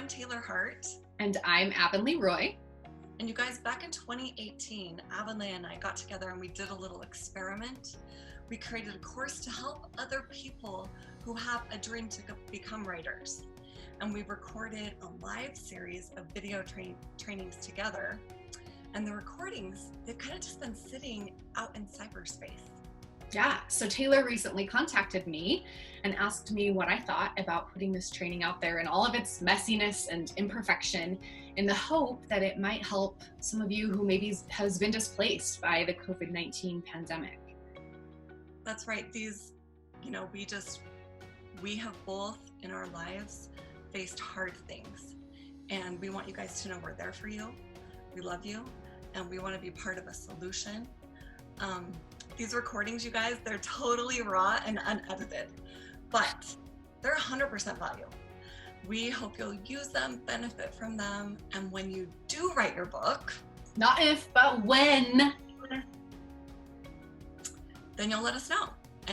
I'm Taylor Hart. And I'm Avonlea. And you guys, back in 2018, Avonlea and I got together and we did a little experiment. We created a course to help other people who have a dream to become writers. And we recorded a live series of video trainings together. And the recordings, they've kind of just been sitting out in cyberspace. Yeah, so Taylor recently contacted me and asked me what I thought about putting this training out there in all of its messiness and imperfection, in the hope that it might help some of you who maybe has been displaced by the COVID-19 pandemic. That's right. We have both in our lives faced hard things, and we want you guys to know we're there for you. We love you, and we want to be part of a solution. These recordings, you guys, they're totally raw and unedited, but they're 100% value. We hope you'll use them, benefit from them, and when you do write your book, not if, but when, then you'll let us know.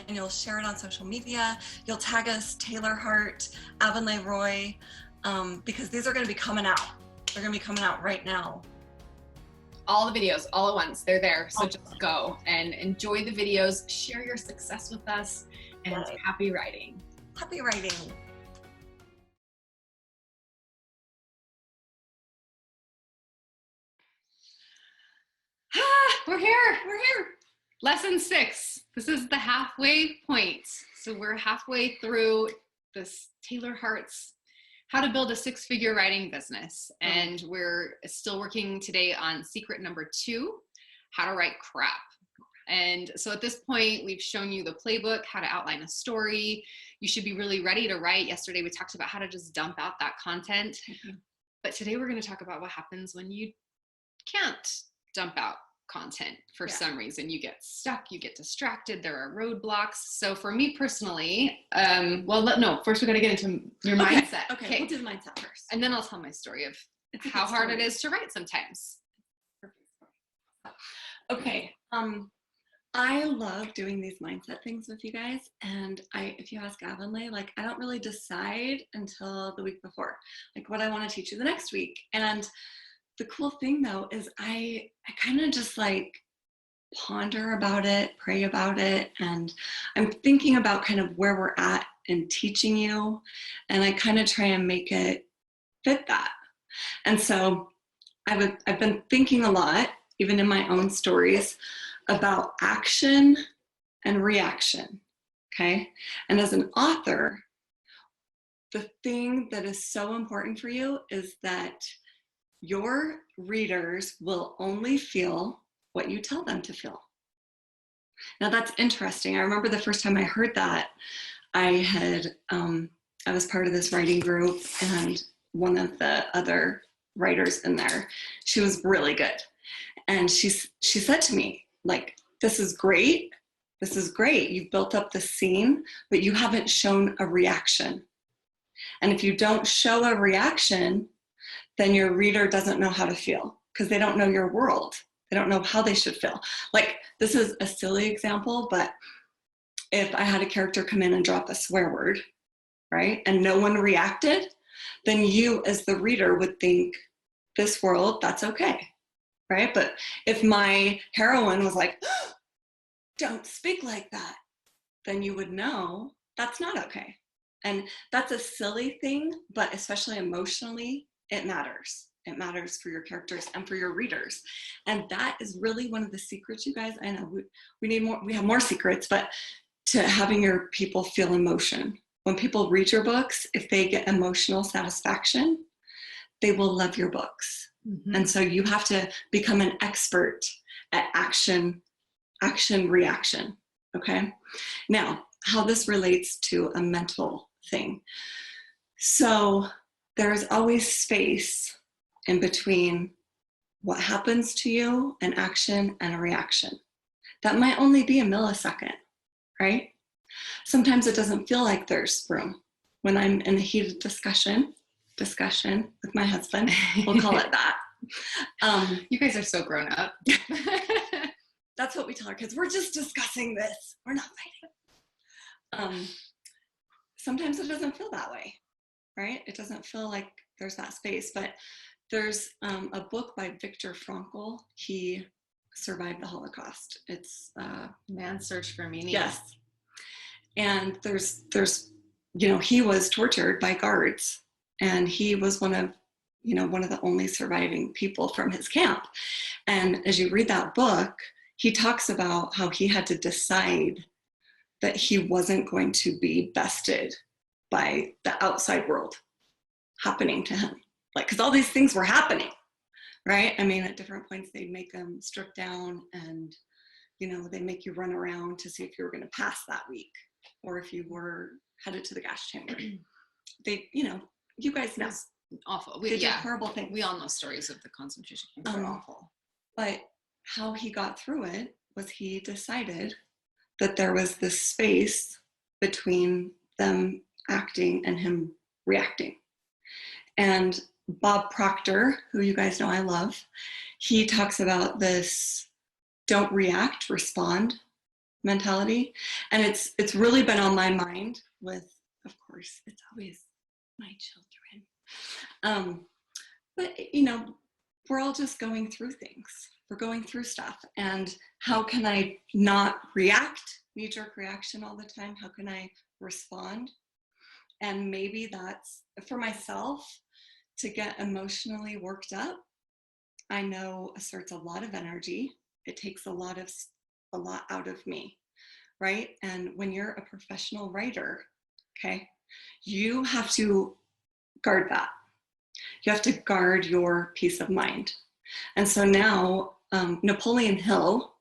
And you'll share it on social media. You'll tag us, Taylor Hart, Avonlea, because these are going to be coming out. They're going to be coming out right now. All the videos, all at once, they're there. So just go and enjoy the videos, share your success with us, and happy writing. Happy writing. We're here. Lesson 6. This is the halfway point. So we're halfway through this Taylor Hart's How to Build a Six-Figure Writing Business. And we're still working today on secret number 2, how to write crap. And so at this point, we've shown you the playbook, how to outline a story. You should be really ready to write. Yesterday, we talked about how to just dump out that content. But today we're going to talk about what happens when you can't dump out content for some reason. You get stuck, you get distracted, there are roadblocks. So for me personally, first we got to get into your mindset. Okay, we'll do the mindset first. And then I'll tell my story of how hard it is to write sometimes. Okay, I love doing these mindset things with you guys, and if you ask Avonlea, I don't really decide until the week before, what I want to teach you the next week. And the cool thing though is I kind of just ponder about it, pray about it, and I'm thinking about kind of where we're at in teaching you, and I kind of try and make it fit that. And so I've been thinking a lot, even in my own stories, about action and reaction, okay? And as an author, the thing that is so important for you is that your readers will only feel what you tell them to feel. Now that's interesting. I remember the first time I heard that, I was part of this writing group, and one of the other writers in there, she was really good. And she said to me, this is great. You've built up the scene, but you haven't shown a reaction. And if you don't show a reaction, then your reader doesn't know how to feel, because they don't know your world. They don't know how they should feel. This is a silly example, but if I had a character come in and drop a swear word, right, and no one reacted, then you as the reader would think, this world, that's okay, right? But if my heroine was like, oh, don't speak like that, then you would know that's not okay. And that's a silly thing, but especially emotionally, it matters. It matters for your characters and for your readers. And that is really one of the secrets, you guys. I know we need more, we have more secrets, but to having your people feel emotion. When people read your books, if they get emotional satisfaction, they will love your books. Mm-hmm. And so you have to become an expert at action, reaction, okay? Now, how this relates to a mental thing. So there's always space in between what happens to you, an action and a reaction. That might only be a millisecond, right? Sometimes it doesn't feel like there's room. When I'm in a heated discussion with my husband, we'll call it that. You guys are so grown up. That's what we tell our kids. We're just discussing this. We're not fighting. Sometimes it doesn't feel that way, right? It doesn't feel like there's that space. But there's a book by Viktor Frankl. He survived the Holocaust. It's Man's Search for Meaning. yes. And there's you know, he was tortured by guards, and he was one of the only surviving people from his camp. And as you read that book, he talks about how he had to decide that he wasn't going to be bested by the outside world happening to him. Like, because all these things were happening, right? I mean, at different points, they'd make them strip down, and, you know, they make you run around to see if you were going to pass that week, or if you were headed to the gas chamber. They, you know, you guys know. Awful. They did horrible things. We all know stories of the concentration camps. They're awful. But how he got through it was he decided that there was this space between them acting and him reacting. And Bob Proctor, who you guys know I love, he talks about this don't react, respond mentality. And it's really been on my mind with, of course, it's always my children. But, you know, we're all just going through things. We're going through stuff. And how can I not react, knee-jerk reaction all the time? How can I respond? And maybe that's, for myself, to get emotionally worked up, I know asserts a lot of energy. It takes a lot out of me, right? And when you're a professional writer, okay, you have to guard that. You have to guard your peace of mind. And so now Napoleon Hill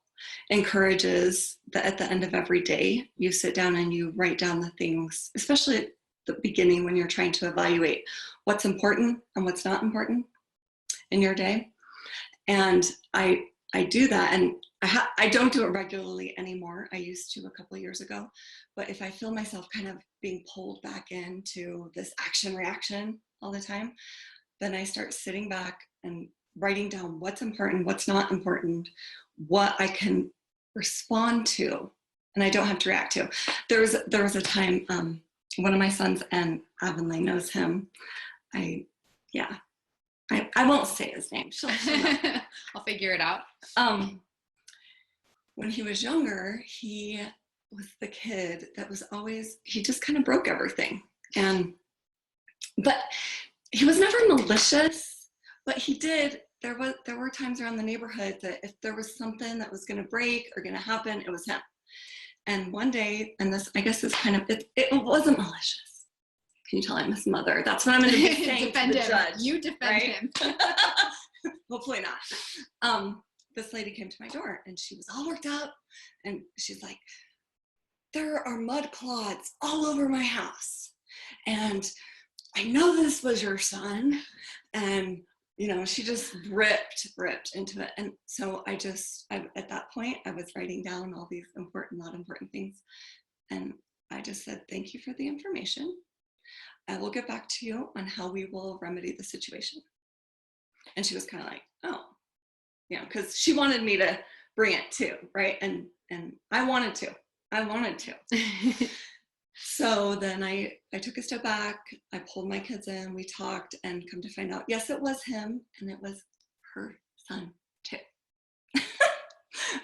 encourages that at the end of every day, you sit down and you write down the things, especially at the beginning when you're trying to evaluate what's important and what's not important in your day. And I do that, and I don't do it regularly anymore. I used to a couple of years ago. But if I feel myself kind of being pulled back into this action reaction all the time, then I start sitting back and writing down what's important, what's not important, what I can respond to, and I don't have to react to. There was a time, one of my sons, and Avonlea knows him. I won't say his name. She'll know. I'll figure it out. When he was younger, he was the kid that was always, he just kind of broke everything. But he was never malicious, but he did, there were times around the neighborhood that if there was something that was going to break or going to happen, it was him. And one day, and this, I guess, is kind of, it wasn't malicious. Can you tell I'm his mother? That's what I'm going to be saying to the judge. You defend right? him. Hopefully not. This lady came to my door, and she was all worked up, and she's like, there are mud clods all over my house, and I know this was your son. And, you know, she just ripped into it. And so at that point, I was writing down all these important, not important things. And I just said, thank you for the information. I will get back to you on how we will remedy the situation. And she was kind of like, oh, you know, because she wanted me to bring it too, right? And I wanted to. So then I took a step back, I pulled my kids in, we talked, and come to find out, yes, it was him, and it was her son too.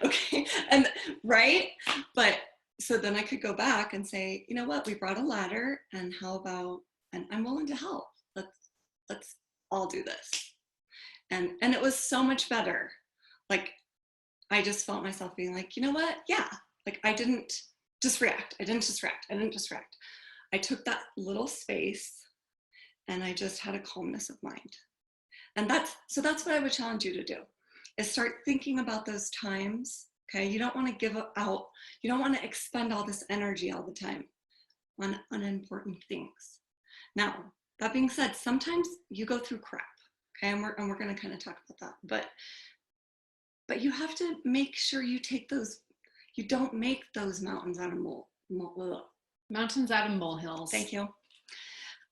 Okay, and right? But so then I could go back and say, you know what, we brought a ladder, and how about, and I'm willing to help. Let's all do this. And it was so much better. Like, I just felt myself being like, you know what? Yeah. Like, I didn't just react. I didn't just react. I took that little space, and I just had a calmness of mind. And that's what I would challenge you to do, is start thinking about those times. Okay. You don't want to give out, you don't want to expend all this energy all the time on unimportant things. Now, that being said, sometimes you go through crap. Okay, and we're going to kind of talk about that, but you have to make sure you don't make those mountains out of mountains out of molehills. Thank you.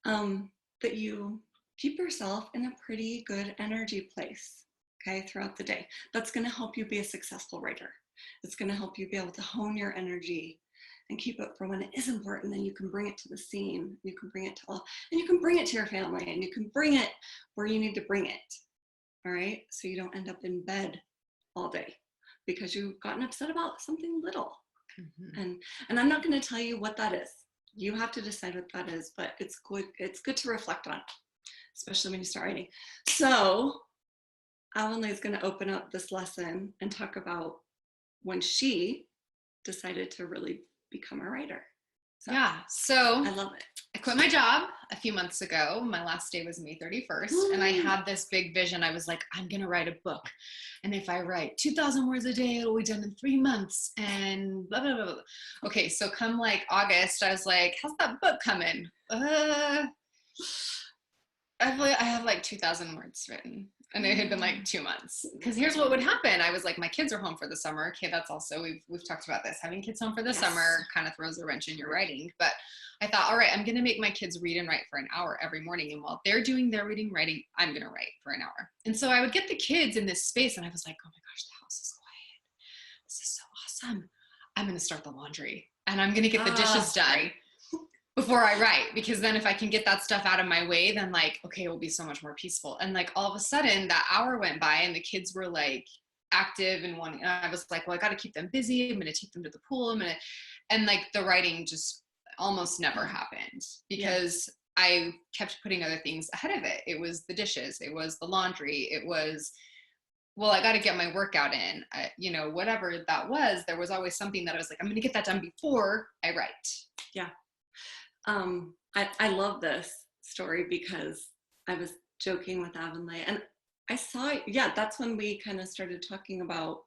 That you keep yourself in a pretty good energy place, okay, throughout the day. That's going to help you be a successful writer. It's going to help you be able to hone your energy and keep it for when it is important. Then you can bring it to the scene. You can bring it to all, and you can bring it to your family, and you can bring it where you need to bring it. All right. So you don't end up in bed all day because you've gotten upset about something little. And I'm not going to tell you what that is. You have to decide what that is, but it's good to reflect on, especially when you start writing. So Avonlea is going to open up this lesson and talk about when she decided to really become a writer. So, yeah. So I love it. I quit my job a few months ago. My last day was May 31st. And I had this big vision. I was like, I'm going to write a book. And if I write 2,000 words a day, it'll be done in 3 months. And blah, blah, blah, blah. Okay. So come like August, I was like, how's that book coming? I have like 2,000 words written. And it had been like 2 months. Because here's what would happen. I was like, my kids are home for the summer. Okay, that's also, we've talked about this. Having kids home for the summer kind of throws a wrench in your writing. But I thought, all right, I'm going to make my kids read and write for an hour every morning. And while they're doing their reading, writing, I'm going to write for an hour. And so I would get the kids in this space and I was like, oh my gosh, the house is quiet. This is so awesome. I'm going to start the laundry and I'm going to get the dishes done before I write, because then if I can get that stuff out of my way, then like, okay, it will be so much more peaceful. And like all of a sudden that hour went by and the kids were like active and wanting, and I was like, well, I got to keep them busy. I'm going to take them to the pool. And like the writing just almost never happened because I kept putting other things ahead of it. It was the dishes. It was the laundry. It was, well, I got to get my workout in, whatever that was, there was always something that I was like, I'm going to get that done before I write. Yeah. I love this story because I was joking with Avonlea and I saw, that's when we kind of started talking about,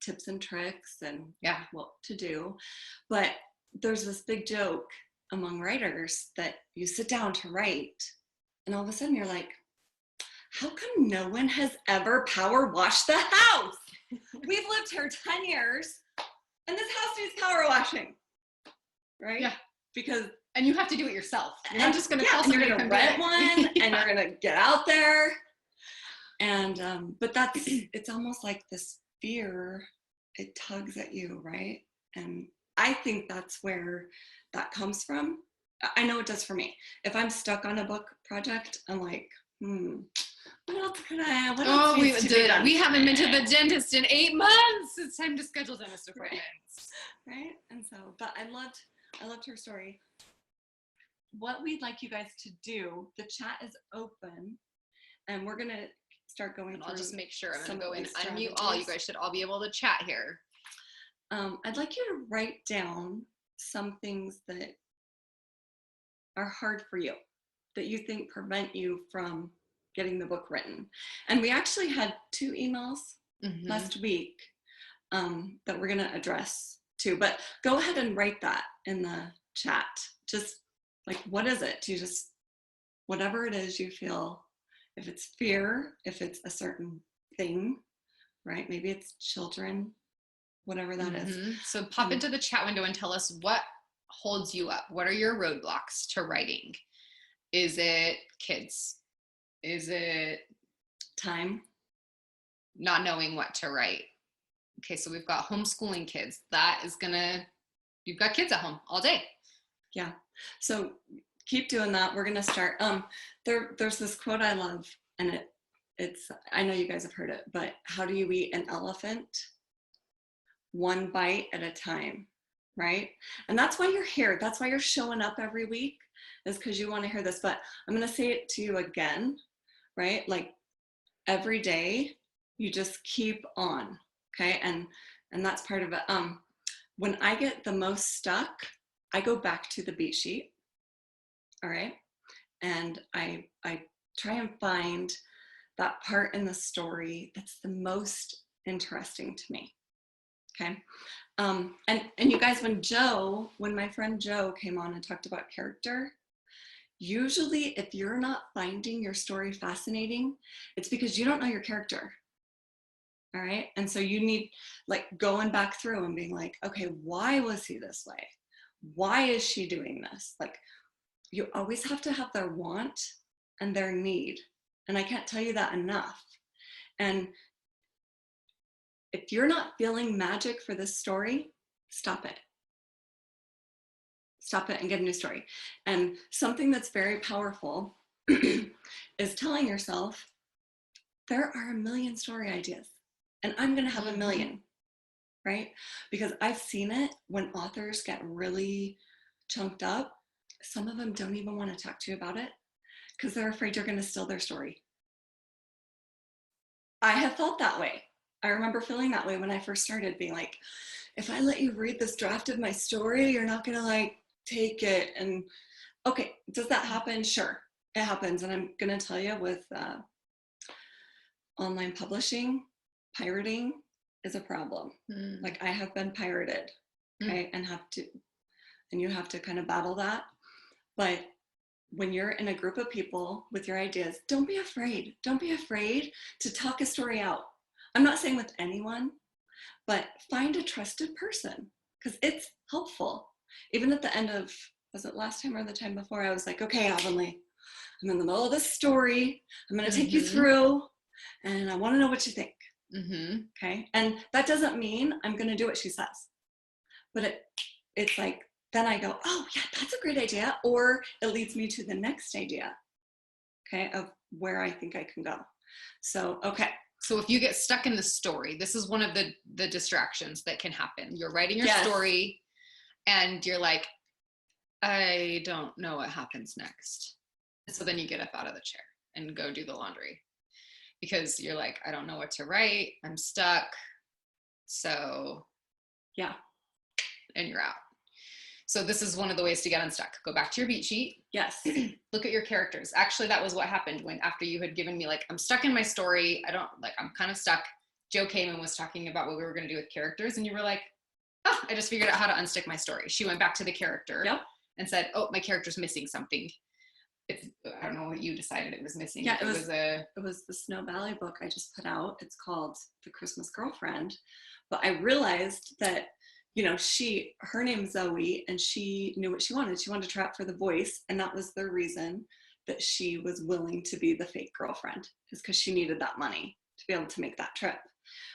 tips and tricks and what to do. But there's this big joke among writers that you sit down to write and all of a sudden you're like, how come no one has ever power washed the house? We've lived here 10 years and this house needs power washing. Right? Yeah. And you have to do it yourself. You're not just going to tell somebody you're going to rent one and you're going to get out there. And, but it's almost like this fear, it tugs at you, right? And I think that's where that comes from. I know it does for me. If I'm stuck on a book project, I'm like, what else could I, what else needs to be done? We haven't been to the dentist in 8 months. It's time to schedule dentist appointments. Right? And so, but I loved her story. What we'd like you guys to do, the chat is open and we're going to start going through. I'll just make sure I'm going to go in, unmute all. You guys should all be able to chat here. I'd like you to write down some things that are hard for you, that you think prevent you from getting the book written. And we actually had 2 emails last week that we're going to address too, but go ahead and write that in the chat. Just like, what is it? You just, whatever it is you feel, if it's fear, if it's a certain thing, right? Maybe it's children, whatever that is. So pop into the chat window and tell us what holds you up. What are your roadblocks to writing? Is it kids? Is it time? Not knowing what to write? Okay, so we've got homeschooling kids. That is you've got kids at home all day. Yeah, so keep doing that. We're gonna start. There's this quote I love, and it's, I know you guys have heard it, but how do you eat an elephant? One bite at a time, right? And that's why you're here. That's why you're showing up every week, is because you want to hear this. But I'm gonna say it to you again, right? Like every day, you just keep on. Okay, and that's part of it. When I get the most stuck, I go back to the beat sheet. All right, and I try and find that part in the story that's the most interesting to me. Okay, and you guys, when my friend Joe came on and talked about character, usually if you're not finding your story fascinating, it's because you don't know your character. All right. And so you need like going back through and being like, okay, why was he this way? Why is she doing this? Like, you always have to have their want and their need. And I can't tell you that enough. And if you're not feeling magic for this story, stop it. Stop it and get a new story. And something that's very powerful is telling yourself, there are a million story ideas and I'm going to have a million, right? Because I've seen it when authors get really chunked up. Some of them don't even want to talk to you about it because they're afraid you're going to steal their story. I have felt that way. I remember feeling that way when I first started, being like, if I let you read this draft of my story, you're not going to like take it. And okay, does that happen? Sure, it happens. And I'm going to tell you, with online publishing, pirating is a problem. Like, I have been pirated, okay, and you have to kind of battle that. But when you're in a group of people with your ideas, don't be afraid. Don't be afraid to talk a story out. I'm not saying with anyone, but find a trusted person, because it's helpful. Even at the end of, was it last time or the time before, I was like, okay, Avonlea, I'm in the middle of this story. I'm going to take you through, and I want to know what you think. Okay. And that doesn't mean I'm going to do what she says, but it's like, then I go, oh yeah, that's a great idea. Or it leads me to the next idea, okay, of where I think I can go. So, okay. So if you get stuck in the story, this is one of the distractions that can happen. You're writing your story and you're like, I don't know what happens next. So then you get up out of the chair and go do the laundry, because you're like, I don't know what to write. I'm stuck. So yeah. And you're out. So this is one of the ways to get unstuck. Go back to your beat sheet. Yes. Look at your characters. Actually, that was what happened after you had given me, like, I'm stuck in my story. I'm kind of stuck. Joe came and was talking about what we were going to do with characters. And you were like, oh, I just figured out how to unstick my story. She went back to the character and said, oh, my character's missing something. I don't know what you decided it was missing. Yeah, it was the Snow Valley book I just put out. It's called The Christmas Girlfriend. But I realized that, you know, her name's Zoe, and she knew what she wanted. She wanted to try out for The Voice, and that was the reason that she was willing to be the fake girlfriend, is because she needed that money to be able to make that trip.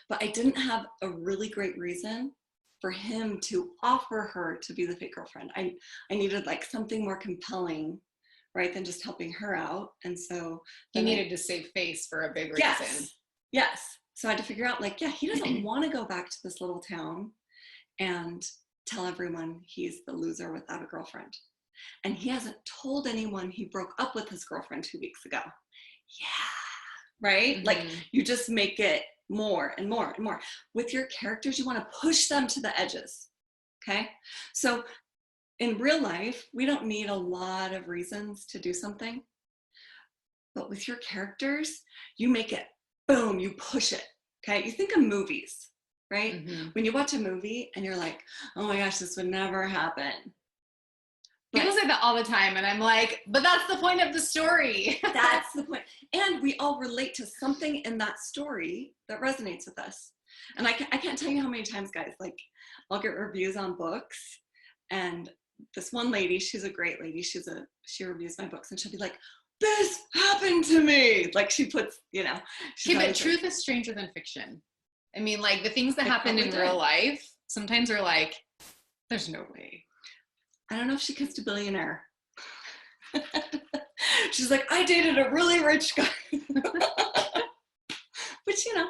But I didn't have a really great reason for him to offer her to be the fake girlfriend. I needed like something more compelling, right, than just helping her out. And so he needed to save face for a big reason. Yes. So I had to figure out, like, yeah, he doesn't want to go back to this little town and tell everyone he's the loser without a girlfriend. And he hasn't told anyone he broke up with his girlfriend 2 weeks ago. Yeah. Right? Like, you just make it more and more and more. With your characters, you want to push them to the edges. Okay? So in real life, we don't need a lot of reasons to do something. But with your characters, you make it, boom, you push it. Okay? You think of movies, right? When you watch a movie and you're like, oh my gosh, this would never happen. People say that all the time, and I'm like, but that's the point of the story. That's the point. And we all relate to something in that story that resonates with us. And I can't tell you how many times, guys, like, I'll get reviews on books, and this one lady, she's a great lady. She reviews my books, and she'll be like, this happened to me. Like, she puts, you know. Okay, but truth is stranger than fiction. I mean, like, the things that happen in real life sometimes are like, there's no way. I don't know if she kissed a billionaire. She's like, I dated a really rich guy. Which, you know,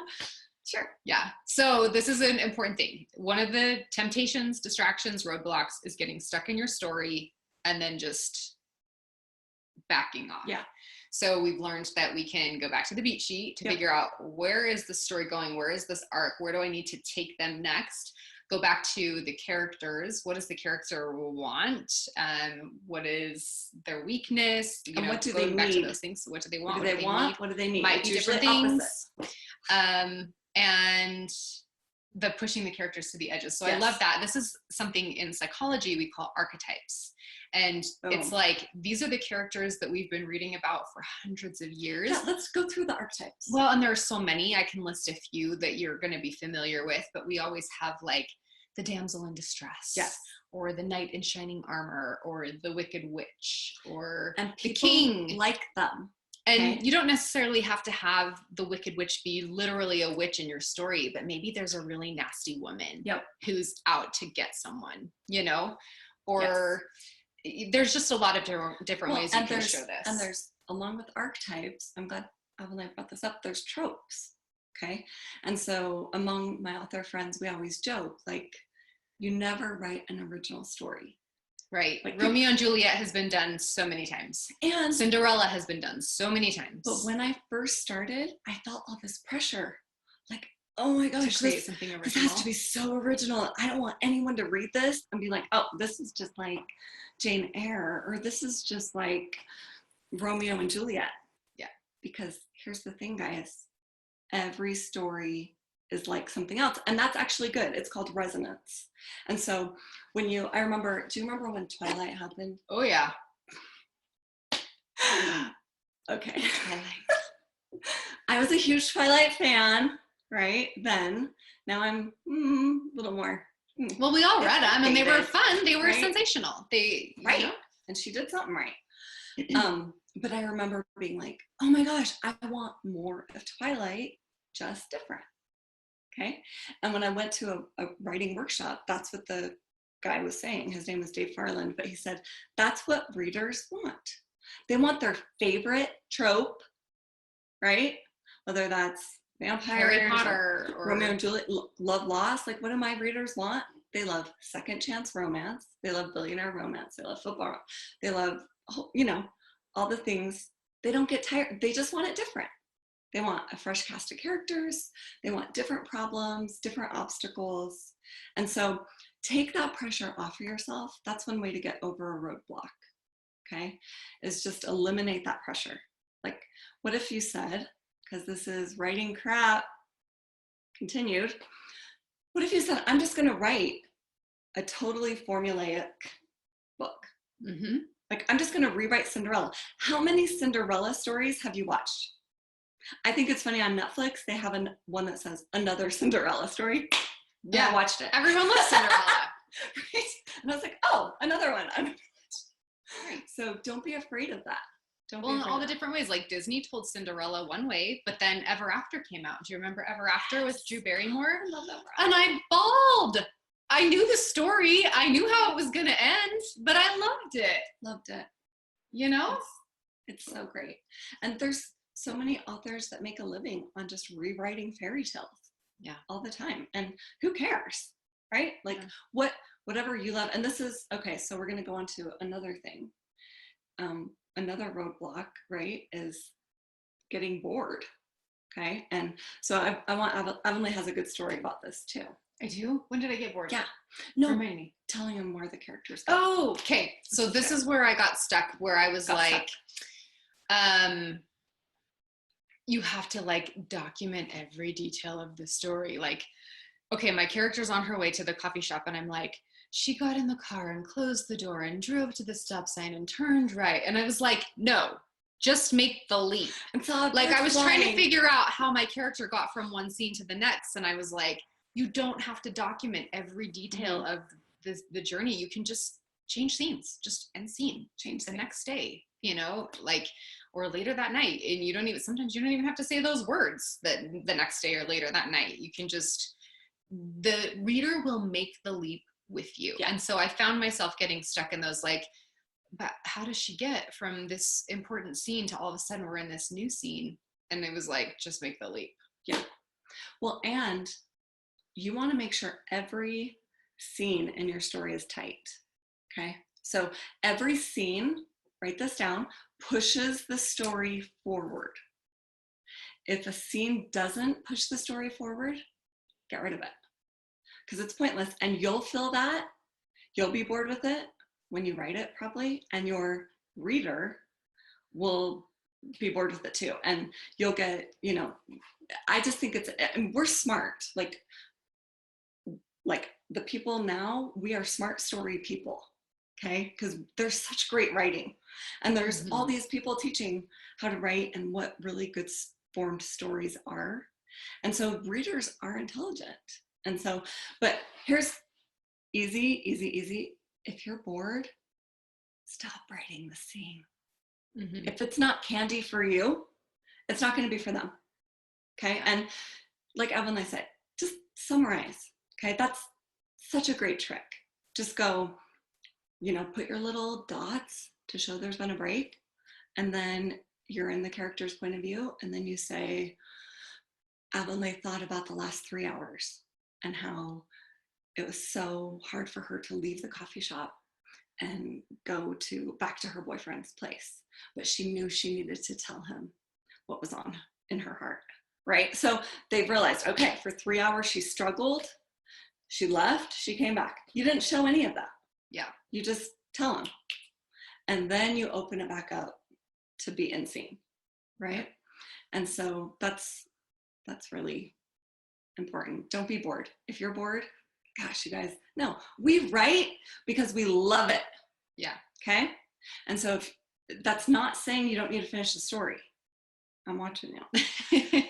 sure. Yeah. So this is an important thing. One of the temptations, distractions, roadblocks is getting stuck in your story and then just backing off. Yeah. So we've learned that we can go back to the beat sheet to figure out, where is the story going? Where is this arc? Where do I need to take them next? Go back to the characters. What does the character want? What is their weakness? And what do they need? Back to those things. What do they want? What do they want? What do they need? Might be different things. And the pushing the characters to the edges. So I love that. This is something in psychology we call archetypes. And it's like, these are the characters that we've been reading about for hundreds of years. Yeah, let's go through the archetypes. Well, and there are so many. I can list a few that you're going to be familiar with, but we always have, like, the damsel in distress. Yes. Or the knight in shining armor, or the wicked witch, or and the king. Like them. And you don't necessarily have to have the Wicked Witch be literally a witch in your story, but maybe there's a really nasty woman who's out to get someone, you know, or there's just a lot of different ways you can show this. And there's, along with archetypes, I'm glad Avonlea brought this up, there's tropes, okay? And so among my author friends, we always joke, like, you never write an original story. Right. Like Romeo and Juliet has been done so many times. And Cinderella has been done so many times. But when I first started, I felt all this pressure. Like, oh my gosh, this has to be so original. I don't want anyone to read this and be like, oh, this is just like Jane Eyre, or this is just like Romeo and Juliet. Yeah. Because here's the thing, guys. Every story is like something else, and that's actually good. It's called resonance. And so when do you remember when Twilight happened? Oh yeah. Okay. I was a huge Twilight fan right then. Now I'm a little more well, we all read them and they were fun. They were sensational. They you know? And she did something right. But I remember being like, oh my gosh, I want more of Twilight, just different. Okay. And when I went to a writing workshop, that's what the guy was saying. His name was Dave Farland, but he said, that's what readers want. They want their favorite trope, right? Whether that's vampires, Harry Potter, or Romeo and Juliet, love lost. Like, what do my readers want? They love second chance romance. They love billionaire romance. They love football. They love, you know, all the things. They don't get tired. They just want it different. They want a fresh cast of characters. They want different problems, different obstacles. And so take that pressure off of yourself. That's one way to get over a roadblock, okay? Is just eliminate that pressure. Like, what if you said, because this is writing crap, continued, what if you said, I'm just gonna write a totally formulaic book? Mm-hmm. Like, I'm just gonna rewrite Cinderella. How many Cinderella stories have you watched? I think it's funny, on Netflix, they have one that says another Cinderella story. Yeah, I watched it. Everyone loves Cinderella. Right? And I was like, oh, another one. Right. So don't be afraid of that. In all the different ways. Like Disney told Cinderella one way, but then Ever After came out. Do you remember Ever After with Drew Barrymore? I love Ever After. And I bawled. I knew the story. I knew how it was going to end, but I loved it. Loved it. You know? It's so great. And there's so many authors that make a living on just rewriting fairy tales. Yeah. All the time. And who cares? Right? Like whatever you love. And this is, okay, so we're going to go on to another thing. Another roadblock, right, is getting bored. Okay. And so Avonlea has a good story about this too. I do? When did I get bored? Yeah. No, remind me. Telling him where the characters go. Oh, okay. So this is where I got stuck, where I was like, you have to like document every detail of the story. Like, okay, my character's on her way to the coffee shop and I'm like, she got in the car and closed the door and drove to the stop sign and turned right. And I was like, no, just make the leap. Like I was trying to figure out how my character got from one scene to the next. And I was like, you don't have to document every detail of the journey. You can just change scenes, just end scene, change the next day, you know, like, or later that night. And sometimes you don't even have to say those words that the next day or later that night. You can just, the reader will make the leap with you. Yeah. And so I found myself getting stuck in those, like, but how does she get from this important scene to all of a sudden we're in this new scene? And it was like, just make the leap. Yeah. Well, and you want to make sure every scene in your story is tight. Okay. So every scene, write this down, pushes the story forward. If a scene doesn't push the story forward, get rid of it. Because it's pointless, and you'll feel that. You'll be bored with it when you write it probably, and your reader will be bored with it too. And you'll get, you know, I just think and we're smart. Like the people now, we are smart story people, okay? Because there's such great writing. And there's all these people teaching how to write and what really good formed stories are. And so readers are intelligent. And so, but here's easy. If you're bored, stop writing the scene. Mm-hmm. If it's not candy for you, it's not going to be for them. Okay. And like Avonlea said, just summarize. Okay. That's such a great trick. Just go, put your little dots to show there's been a break. And then you're in the character's point of view. And then you say, Avonlea thought about the last 3 hours and how it was so hard for her to leave the coffee shop and go back to her boyfriend's place. But she knew she needed to tell him what was on in her heart, right? So they've realized, okay, for 3 hours she struggled, she left, she came back. You didn't show any of that. Yeah. You just tell them. And then you open it back up to be in scene, right? And so that's really important. Don't be bored. If you're bored, gosh, you guys, no, we write because we love it. Yeah. Okay. And so if that's not saying you don't need to finish the story. I'm watching you.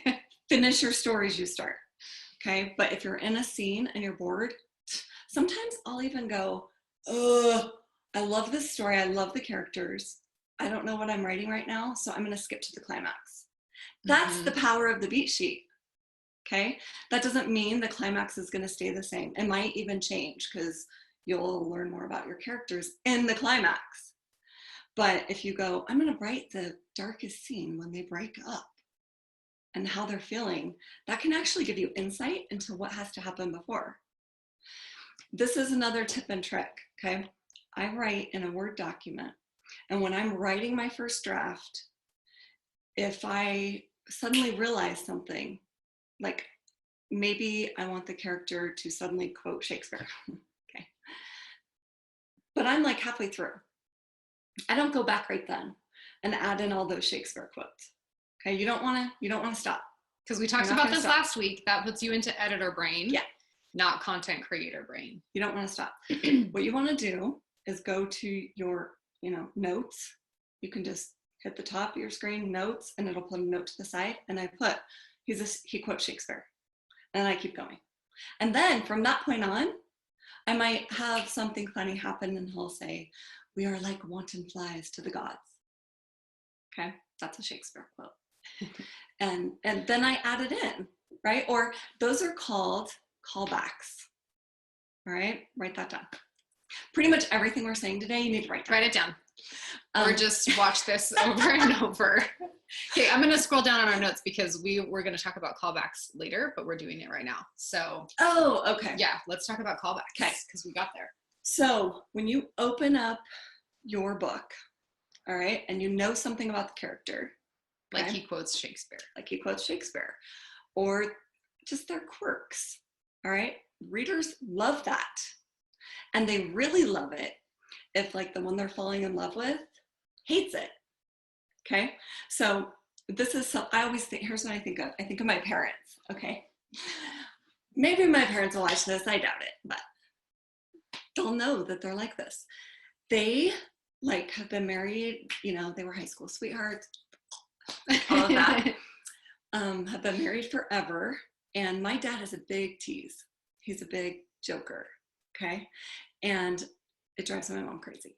Finish your stories you start. Okay. But if you're in a scene and you're bored, sometimes I'll even go, I love this story. I love the characters. I don't know what I'm writing right now, so I'm going to skip to the climax. That's the power of the beat sheet. Okay. That doesn't mean the climax is going to stay the same. It might even change because you'll learn more about your characters in the climax. But if you go, I'm going to write the darkest scene when they break up and how they're feeling, that can actually give you insight into what has to happen before. This is another tip and trick. Okay. I write in a Word document. And when I'm writing my first draft, if I suddenly realize something, like maybe I want the character to suddenly quote Shakespeare. Okay. But I'm like halfway through. I don't go back right then and add in all those Shakespeare quotes. Okay. You don't want to stop. Because we talked about this last week. That puts you into editor brain. Yeah. Not content creator brain. You don't want to stop. What you want to do is go to your, notes. You can just hit the top of your screen, notes, and it'll put a note to the side. And I put, he quotes Shakespeare. And I keep going. And then from that point on, I might have something funny happen and he'll say, we are like wanton flies to the gods. Okay, that's a Shakespeare quote. and then I add it in, right? Or those are called callbacks. All right, write that down. Pretty much everything we're saying today, you need to write down. Write it down. Or just watch this over and over. Okay, I'm going to scroll down on our notes because we're going to talk about callbacks later, but we're doing it right now. So. Oh, okay. Yeah, let's talk about callbacks. Okay. Because we got there. So when you open up your book, all right, and you know something about the character. Like he quotes Shakespeare. Like he quotes Shakespeare. Or just their quirks, all right? Readers love that. And they really love it if like the one they're falling in love with hates it. Okay. So this is, I always think, here's what I think of. I think of my parents. Okay. Maybe my parents will watch this. I doubt it, but they'll know that they're like this. They like have been married, they were high school sweethearts, all of that. Have been married forever. And my dad is a big tease. He's a big joker. Okay. And it drives my mom crazy.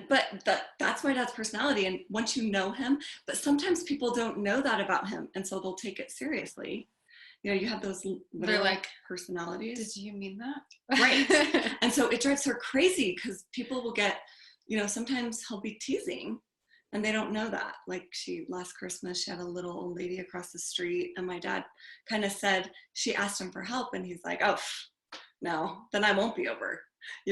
But that's my dad's personality. And once you know him, but sometimes people don't know that about him. And so they'll take it seriously. You have those they're like personalities. Did you mean that? Right. And so it drives her crazy because people will get, sometimes he'll be teasing and they don't know that. Like last Christmas, she had a little old lady across the street and my dad kind of said, she asked him for help and he's like, oh, no, then I won't be over,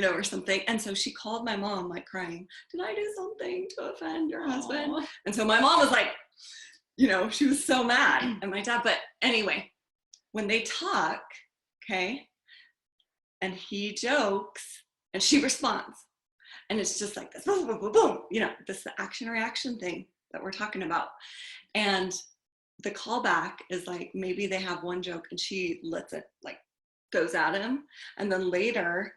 or something. And so she called my mom like crying, did I do something to offend your husband? Aww. And so my mom was like, she was so mad at my dad. But anyway, when they talk, okay, and he jokes and she responds. And it's just like this, boom, boom, boom, boom. This is the action reaction thing that we're talking about. And the callback is like, maybe they have one joke and she lets it like, goes at him. And then later,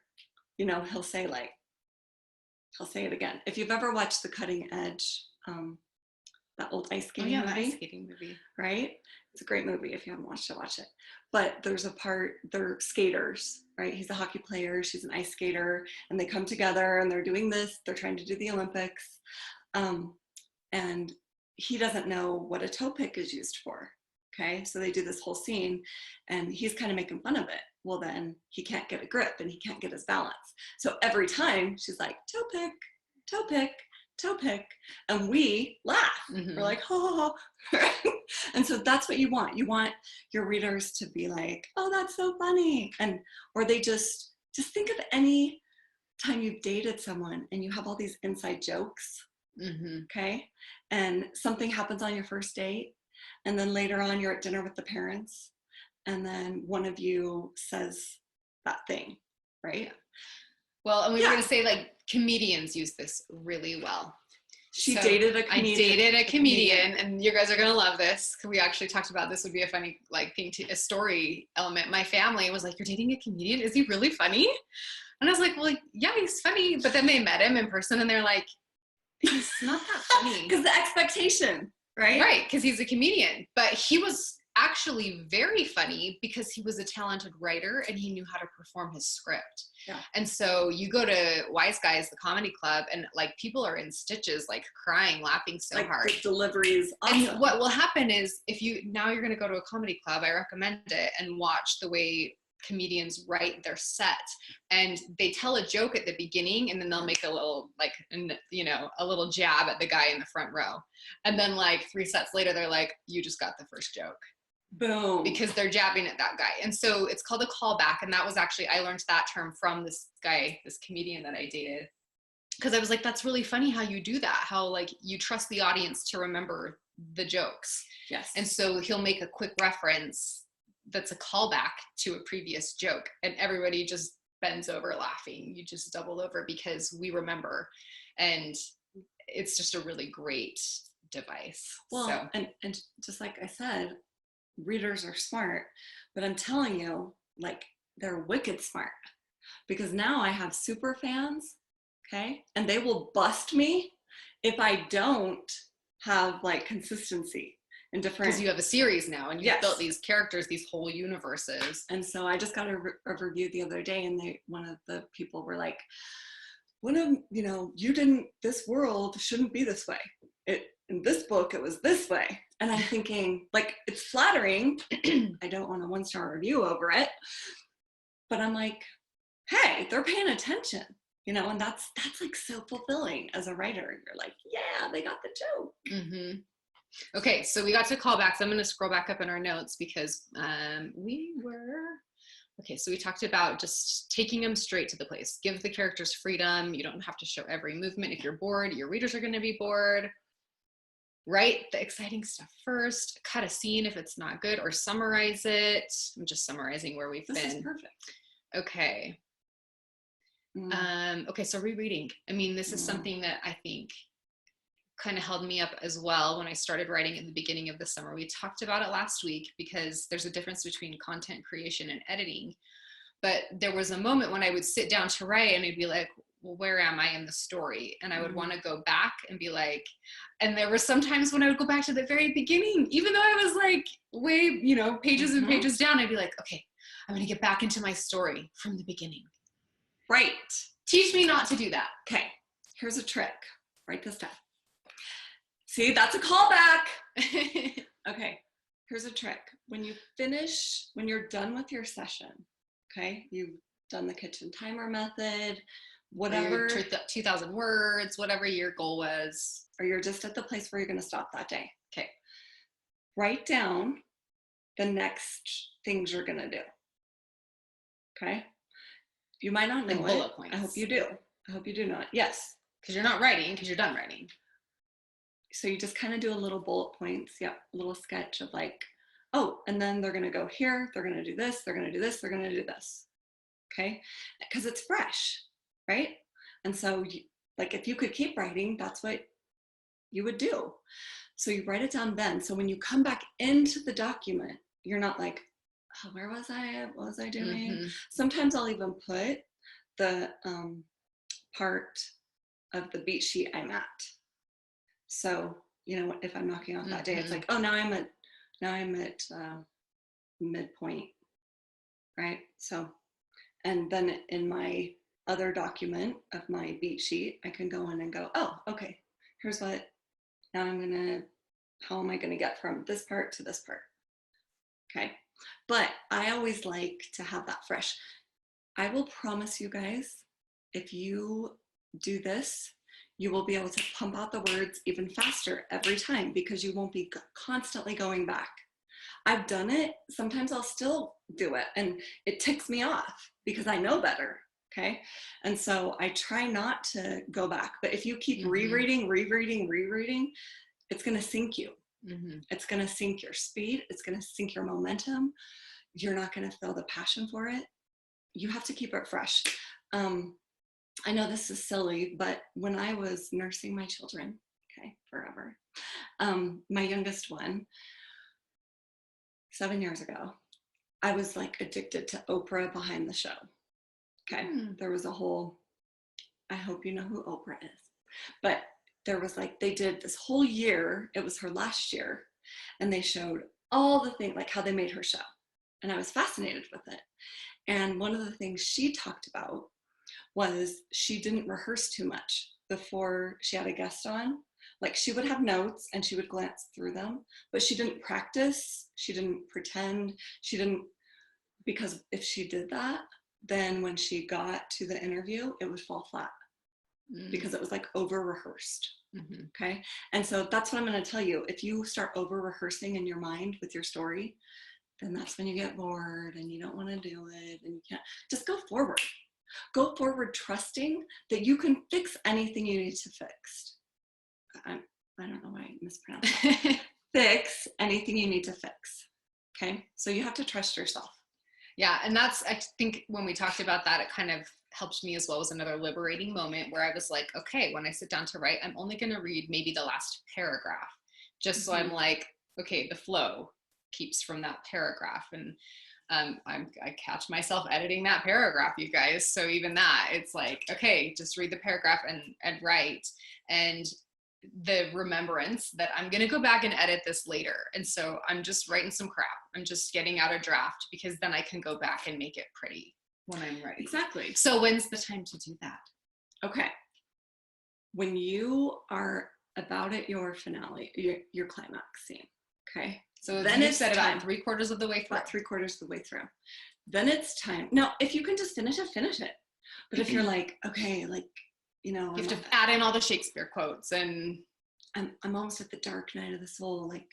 he'll say it again. If you've ever watched The Cutting Edge, that old ice skating movie. Ice skating movie. Right? It's a great movie. If you haven't watched it, watch it. But there's a part, they're skaters, right? He's a hockey player. She's an ice skater. And they come together and they're doing this. They're trying to do the Olympics. and he doesn't know what a toe pick is used for. Okay, so they do this whole scene and he's kind of making fun of it. Well, then he can't get a grip and he can't get his balance. So every time she's like, toe pick, toe pick, toe pick. And we laugh. We're like, ho, ho, ho. And so that's what you want. You want your readers to be like, oh, that's so funny. And, or they just think of any time you've dated someone and you have all these inside jokes. Okay. And something happens on your first date. And then later on, you're at dinner with the parents. And then one of you says that thing, right? Well, and we were going to say, like, comedians use this really well. She dated a comedian. I dated a comedian, and you guys are going to love this. We actually talked about this would be a funny, like, thing to a story element. My family was like, you're dating a comedian? Is he really funny? And I was like, well, yeah, he's funny. But then they met him in person, and they're like, he's not that funny. Because the expectation, right? Right, because he's a comedian. But he was actually very funny because he was a talented writer and he knew how to perform his script. Yeah. And so you go to Wise Guys, the comedy club, and like people are in stitches, like crying, laughing so like hard. The delivery is awesome. And what will happen is if you, now you're going to go to a comedy club, I recommend it, and watch the way comedians write their set, and they tell a joke at the beginning and then they'll make a little, like, you know, a little jab at the guy in the front row. And then like 3 sets later, they're like, you just got the first joke. Boom. Because they're jabbing at that guy. And so it's called a callback. And that was actually, I learned that term from this guy, this comedian that I dated. Because I was like, that's really funny how you do that. How like you trust the audience to remember the jokes. Yes. And so he'll make a quick reference that's a callback to a previous joke. And everybody just bends over laughing. You just double over because we remember. And it's just a really great device. Well, so. and just like I said, readers are smart, but I'm telling you, like, they're wicked smart, because now I have super fans, okay, and they will bust me if I don't have like consistency in different, because you have a series now and you've yes. built these characters, these whole universes. And so I just got a review the other day, and one of the people were like, you didn't, this world shouldn't be this way. In this book, it was this way. And I'm thinking, like, it's flattering. I don't want a 1-star review over it. But I'm like, hey, they're paying attention, and that's like so fulfilling as a writer. You're like, yeah, they got the joke. Mm-hmm. Okay, so we got to callbacks. I'm going to scroll back up in our notes because so we talked about just taking them straight to the place. Give the characters freedom. You don't have to show every movement. If you're bored, your readers are going to be bored. Write the exciting stuff first. Cut a scene if it's not good, or summarize it. I'm just summarizing where we've been. This is perfect. Okay. Okay, so rereading. I mean, this is something that I think kind of held me up as well when I started writing at the beginning of the summer. We talked about it last week because there's a difference between content creation and editing. But there was a moment when I would sit down to write and I'd be like, well, where am I in the story? And I would want to go back and be like, and there were some times when I would go back to the very beginning, even though I was like way, pages and pages down, I'd be like, okay, I'm going to get back into my story from the beginning. Right. Teach me not to do that. Okay. Here's a trick. Write this down. See, that's a callback. Okay. Here's a trick. When you're done with your session, okay, you've done the kitchen timer method, whatever, 2,000 words, whatever your goal was, or you're just at the place where you're going to stop that day. Okay. Write down the next things you're going to do. Okay. You might not know like bullet points. I hope you do. I hope you do not. Yes. Because you're not writing, because you're done writing. So you just kind of do a little bullet points. Yep. A little sketch of like, oh, and then they're going to go here. They're going to do this. They're going to do this. They're going to do this. Okay. Because it's fresh. Right. And so if you could keep writing, that's what you would do. So you write it down then. So when you come back into the document, you're not like, oh, where was I? What was I doing? Mm-hmm. Sometimes I'll even put the part of the beat sheet I'm at. So, if I'm knocking off that day, it's like, oh, now I'm at midpoint. Right. So, and then in my other document of my beat sheet, I can go in and go, oh, okay, here's what Now how am I going to get from this part to this part? Okay. But I always like to have that fresh. I will promise you guys, if you do this, you will be able to pump out the words even faster every time because you won't be constantly going back. I've done it. Sometimes I'll still do it and it ticks me off because I know better. Okay. And so I try not to go back. But if you keep rereading, it's going to sink you. It's going to sink your speed. It's going to sink your momentum. You're not going to feel the passion for it. You have to keep it fresh. I know this is silly, but when I was nursing my children, okay, forever, my youngest one, 7 years ago, I was like addicted to Oprah behind the show. Okay. There was a whole, I hope you know who Oprah is, but there was like, they did this whole year, it was her last year, and they showed all the things, like how they made her show. And I was fascinated with it. And one of the things she talked about was she didn't rehearse too much before she had a guest on. Like she would have notes and she would glance through them, but she didn't practice. She didn't pretend. She didn't, because if she did that, then when she got to the interview, it would fall flat because it was like over rehearsed. Okay. And so that's what I'm going to tell you. If you start over rehearsing in your mind with your story, then that's when you get bored and you don't want to do it and you can't. Just go forward. Go forward trusting that you can fix anything you need to fix. I don't know why I mispronounced that. Fix anything you need to fix. Okay. So you have to trust yourself. Yeah. And that's, I think when we talked about that, it kind of helped me as well. It was another liberating moment where I was like, okay, when I sit down to write, I'm only going to read maybe the last paragraph, just so I'm like, okay, the flow keeps from that paragraph. And I catch myself editing that paragraph, you guys. So even that, it's like, okay, just read the paragraph and write. And the remembrance that I'm going to go back and edit this later. And so I'm just writing some crap. I'm just getting out a draft because then I can go back and make it pretty when I'm ready. Exactly. So when's the time to do that? Okay. When you are about at your finale, your climax scene. Okay. So then it's set about 3/4 of the way through. About 3/4 of the way through. Then it's time. Now, if you can just finish it, finish it. But if you're like, okay, like, you know, you have to add in all the Shakespeare quotes and I'm almost at the dark night of the soul, like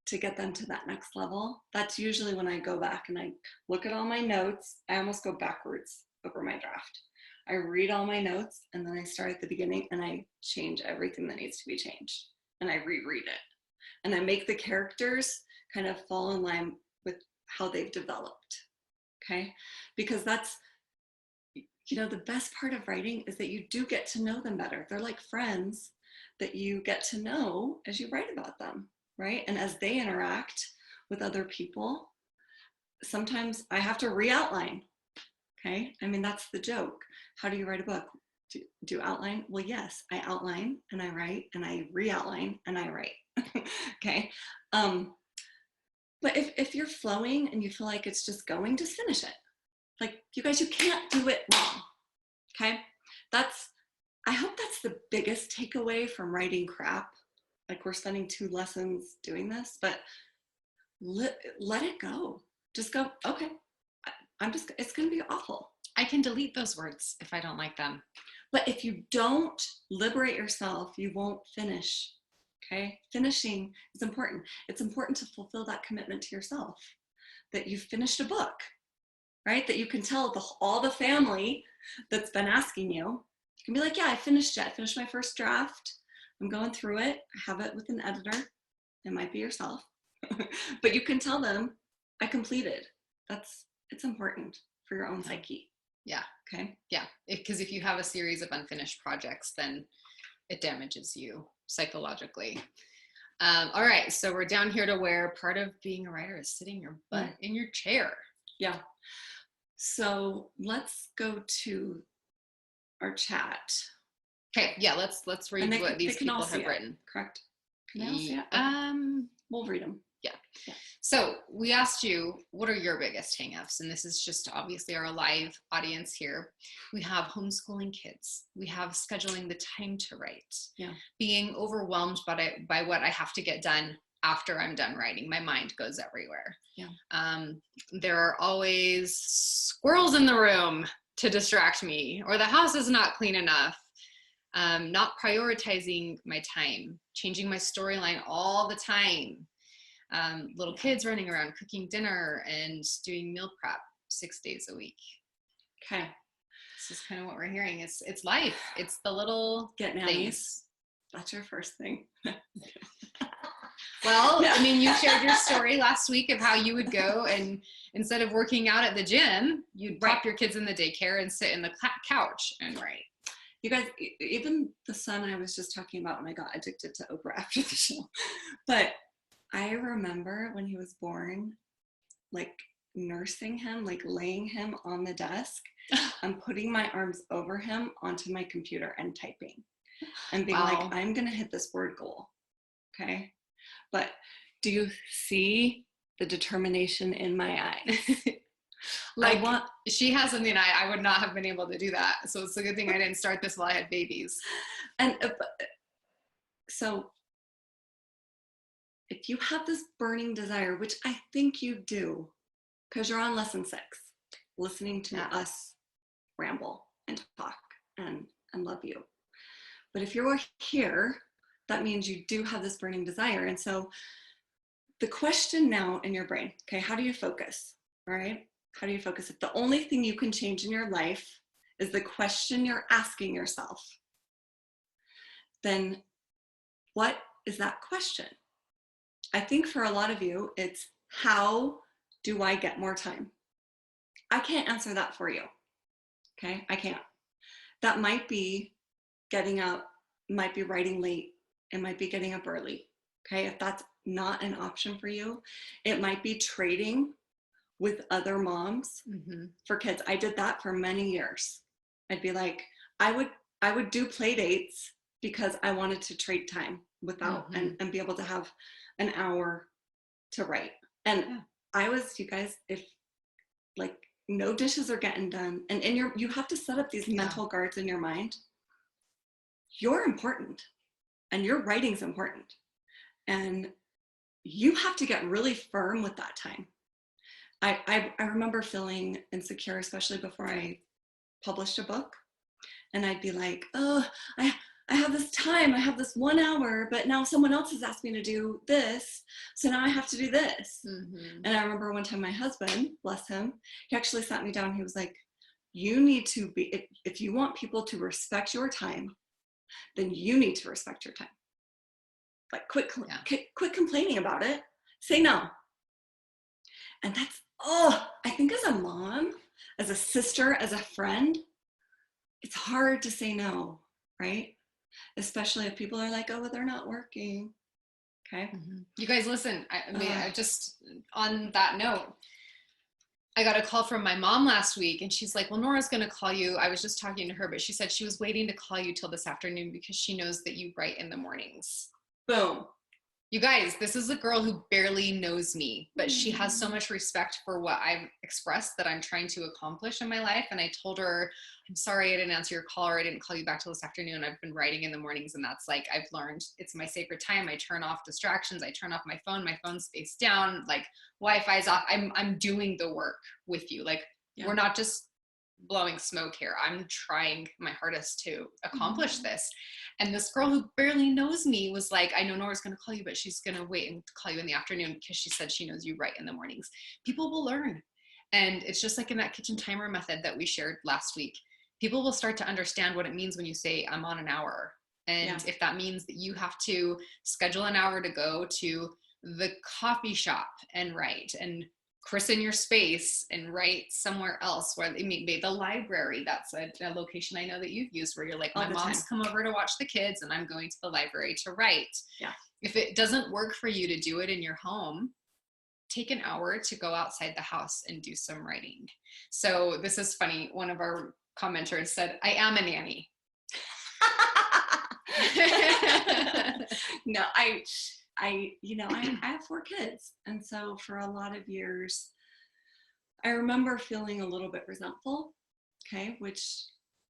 to get them to that next level. That's usually when I go back and I look at all my notes. I almost go backwards over my draft. I read all my notes and then I start at the beginning and I change everything that needs to be changed and I reread it. And I make the characters kind of fall in line with how they've developed. Okay. Because that's, you know, the best part of writing is that you do get to know them better. They're like friends that you get to know as you write about them, right? And as they interact with other people, sometimes I have to re-outline, okay? I mean, that's the joke. How do you write a book? Do you outline? Well, yes, I outline and I write and I re-outline and I write, okay? But if you're flowing and you feel like it's just going, just finish it. Like, you guys, you can't do it wrong, okay? I hope that's the biggest takeaway from writing crap. Like, we're spending 2 lessons doing this, but let it go. Just go, okay, it's gonna be awful. I can delete those words if I don't like them. But if you don't liberate yourself, you won't finish, okay? Finishing is important. It's important to fulfill that commitment to yourself, that you've finished a book, right? That you can tell all the family that's been asking you, you can be like, yeah, I finished it. I finished my first draft. I'm going through it. I have it with an editor. It might be yourself, but you can tell them I completed. It's important for your own psyche. Yeah. Okay. Yeah. Because if you have a series of unfinished projects, then it damages you psychologically. All right. So we're down here to where part of being a writer is sitting your butt in your chair. Yeah. So let's go to our chat. Okay. Yeah. Let's read what these people have written. Correct. Can they all see it? Okay. We'll read them. Yeah. Yeah. So we asked you, what are your biggest hangups? And this is just obviously our live audience here. We have homeschooling kids. We have scheduling the time to write. Yeah. Being overwhelmed by what I have to get done after I'm done writing. My mind goes everywhere. Yeah. There are always squirrels in the room to distract me, or the house is not clean enough. Not prioritizing my time, changing my storyline all the time. Little kids running around cooking dinner and doing meal prep 6 days a week. Okay. This is kind of what we're hearing. It's life. It's the little Get nannies. things. That's your first thing. Well, I mean, you shared your story last week of how you would go and instead of working out at the gym, you'd pop your kids in the daycare and sit in the couch and write. You guys, even the son I was just talking about when I got addicted to Oprah after the show, but I remember when he was born, like nursing him, like laying him on the desk and putting my arms over him onto my computer and typing and being like, I'm going to hit this word goal. Okay. But do you see the determination in my eyes? Like she has something I would not have been able to do that. So it's a good thing I didn't start this while I had babies. And so if you have this burning desire, which I think you do, because you're on lesson 6, listening to us ramble and talk and love you. But if you're here, that means you do have this burning desire. And so the question now in your brain, okay, how do you focus? All right. How do you focus? If the only thing you can change in your life is the question you're asking yourself, then what is that question? I think for a lot of you, it's how do I get more time? I can't answer that for you. Okay, I can't. That might be getting up, might be writing late, it might be getting up early. Okay, if that's not an option for you, it might be trading with other moms for kids. I did that for many years. I'd be like, I would do play dates because I wanted to trade time without and be able to have an hour to write. And I was, you guys, if like no dishes are getting done, and you have to set up these mental guards in your mind. You're important and your writing's important. And you have to get really firm with that time. I remember feeling insecure, especially before I published a book. And I'd be like, oh, I have this time, I have this 1 hour, but now someone else has asked me to do this. So now I have to do this. And I remember one time my husband, bless him, he actually sat me down. He was like, you need to be, if you want people to respect your time, then you need to respect your time. Like quit complaining about it. Say no. And that's, I think as a mom, as a sister, as a friend, it's hard to say no, right? Especially if people are like, oh, well, they're not working. Okay. You guys listen, I mean, I just, on that note, I got a call from my mom last week and she's like, well, Nora's going to call you. I was just talking to her, but she said she was waiting to call you till this afternoon because she knows that you write in the mornings. Boom. You guys, this is a girl who barely knows me, but she has so much respect for what I've expressed that I'm trying to accomplish in my life. And I told her, I'm sorry I didn't answer your call or I didn't call you back till this afternoon. I've been writing in the mornings and that's like, I've learned it's my sacred time. I turn off distractions. I turn off my phone's face down, like Wi-Fi's off. I'm doing the work with you. Like we're not just blowing smoke here. I'm trying my hardest to accomplish this. And this girl who barely knows me was like, I know Nora's going to call you, but she's going to wait and call you in the afternoon because she said she knows you write in the mornings. People will learn. And it's just like in that kitchen timer method that we shared last week. People will start to understand what it means when you say, I'm on an hour. And if that means that you have to schedule an hour to go to the coffee shop and write and christen your space and write somewhere else, where maybe the library, that's a location I know that you've used where you're like, my mom's come over to watch the kids and I'm going to the library to write. If it doesn't work for you to do it in your home, take an hour to go outside the house and do some writing. So this is funny. One of our commenters said, I am a nanny. No, I have 4 kids. And so for a lot of years, I remember feeling a little bit resentful, okay, which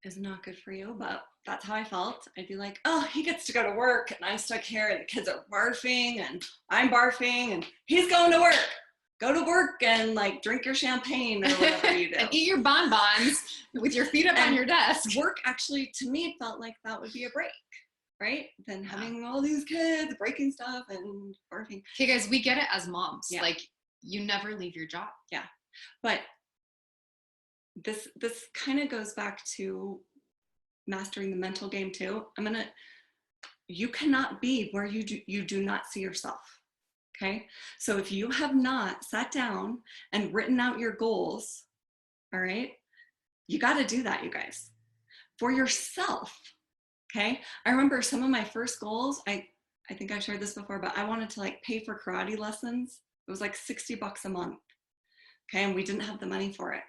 is not good for you, but that's how I felt. I'd be like, oh, he gets to go to work and I'm stuck here and the kids are barfing and I'm barfing and he's going to work. Go to work and like drink your champagne or whatever you do. And eat your bonbons with your feet up on your desk. Work actually, to me, felt like that would be a break, right? Than having all these kids breaking stuff and barfing. Okay, guys, we get it as moms. Yeah. Like, you never leave your job. Yeah. But this kind of goes back to mastering the mental game too. You cannot be where you do not see yourself. Okay. So if you have not sat down and written out your goals, all right, you got to do that, you guys, for yourself. Okay. I remember some of my first goals, I think I've shared this before, but I wanted to like pay for karate lessons. It was like $60 a month. Okay. And we didn't have the money for it.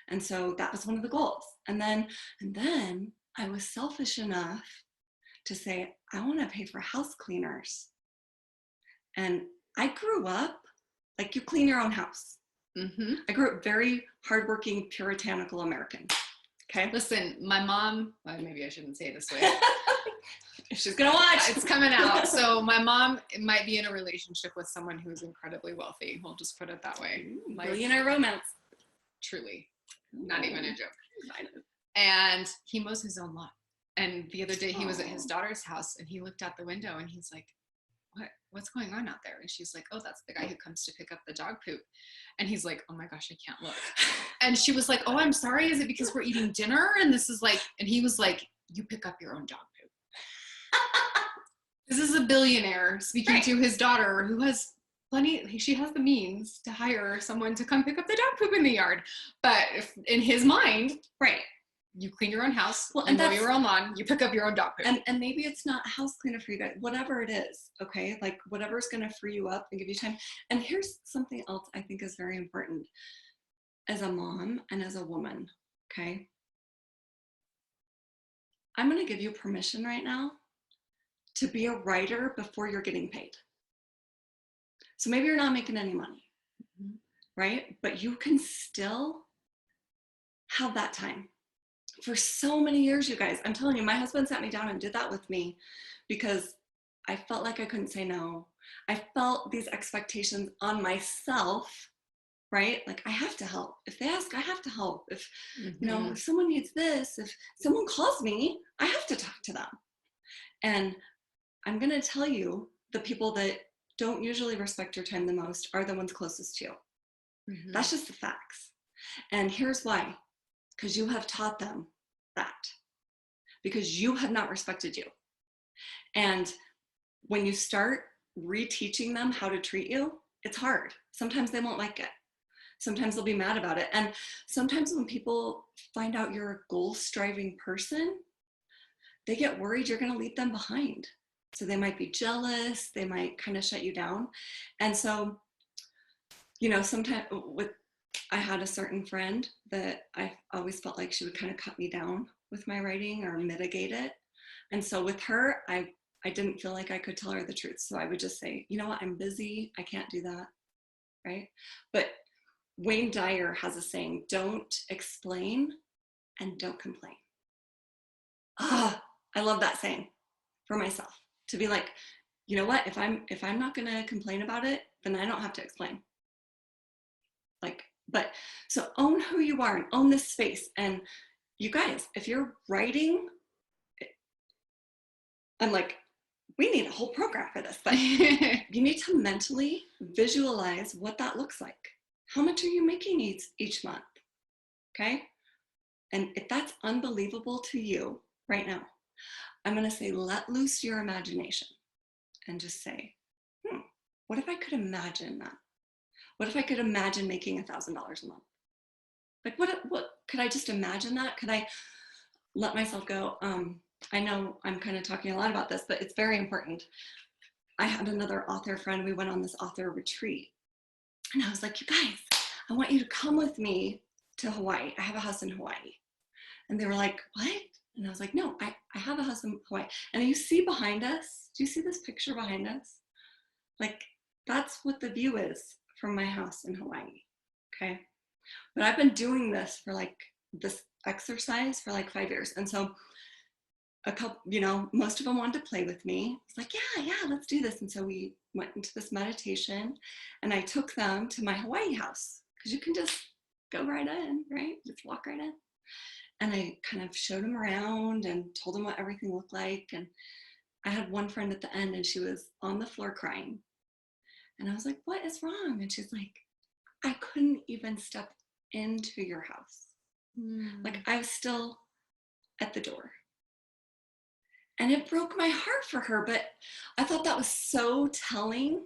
And so that was one of the goals. And then I was selfish enough to say, I want to pay for house cleaners. And I grew up like you clean your own house. Mm-hmm. I grew up very hardworking, puritanical American. Okay. Listen, my mom, well, maybe I shouldn't say it this way. If she's going to watch. It's coming out. So my mom might be in a relationship with someone who's incredibly wealthy. We'll just put it that way. Like, millionaire romance. Truly. Not even a joke. And he mows his own lawn. And the other day he was at his daughter's house and he looked out the window and he's like, what's going on out there? And she's like, oh, that's the guy who comes to pick up the dog poop. And he's like, oh my gosh, I can't look. And she was like, oh, I'm sorry. Is it because we're eating dinner? And this is like, and he was like, you pick up your own dog poop. This is a billionaire speaking to his daughter who has she has the means to hire someone to come pick up the dog poop in the yard. But in his mind, you clean your own house, and mow your own lawn, you pick up your own dog poop. And maybe it's not a house cleaner for you guys, whatever it is, okay? Like whatever's gonna free you up and give you time. And here's something else I think is very important as a mom and as a woman, okay? I'm gonna give you permission right now to be a writer before you're getting paid. So maybe you're not making any money, right? But you can still have that time. For so many years, you guys, I'm telling you, my husband sat me down and did that with me because I felt like I couldn't say no. I felt these expectations on myself, right? Like I have to help. If they ask, I have to help. If, if someone needs this, if someone calls me, I have to talk to them. And I'm going to tell you, the people that don't usually respect your time the most are the ones closest to you. Mm-hmm. That's just the facts. And here's why. Because you have taught them that. Because you have not respected you. And when you start reteaching them how to treat you, it's hard. Sometimes they won't like it. Sometimes they'll be mad about it. And sometimes when people find out you're a goal-striving person, they get worried you're going to leave them behind. So they might be jealous. They might kind of shut you down. And so, sometimes I had a certain friend that I always felt like she would kind of cut me down with my writing or mitigate it. And so with her, I didn't feel like I could tell her the truth. So I would just say, you know what, I'm busy. I can't do that. Right. But Wayne Dyer has a saying, don't explain and don't complain. I love that saying for myself, to be like, you know what, if I'm not going to complain about it, then I don't have to explain. But so own who you are and own this space. And you guys, if you're writing, I'm like, we need a whole program for this, but you need to mentally visualize what that looks like. How much are you making each month? Okay. And if that's unbelievable to you right now, I'm going to say, let loose your imagination and just say, what if I could imagine that? What if I could imagine making $1,000 a month? Like, what could I just imagine that? Could I let myself go? I know I'm kind of talking a lot about this, but it's very important. I had another author friend. We went on this author retreat. And I was like, you guys, I want you to come with me to Hawaii. I have a house in Hawaii. And they were like, what? And I was like, no, I have a house in Hawaii. And you see behind us, do you see this picture behind us? Like, that's what the view is from my house in Hawaii. Okay. But I've been doing this for like this exercise for like 5 years. And so a couple, most of them wanted to play with me. It's like, yeah, let's do this. And so we went into this meditation and I took them to my Hawaii house because you can just go right in, right? Just walk right in. And I kind of showed them around and told them what everything looked like. And I had one friend at the end and she was on the floor crying. And I was like, what is wrong? And she's like, I couldn't even step into your house. Like, I was still at the door. And it broke my heart for her, but I thought that was so telling.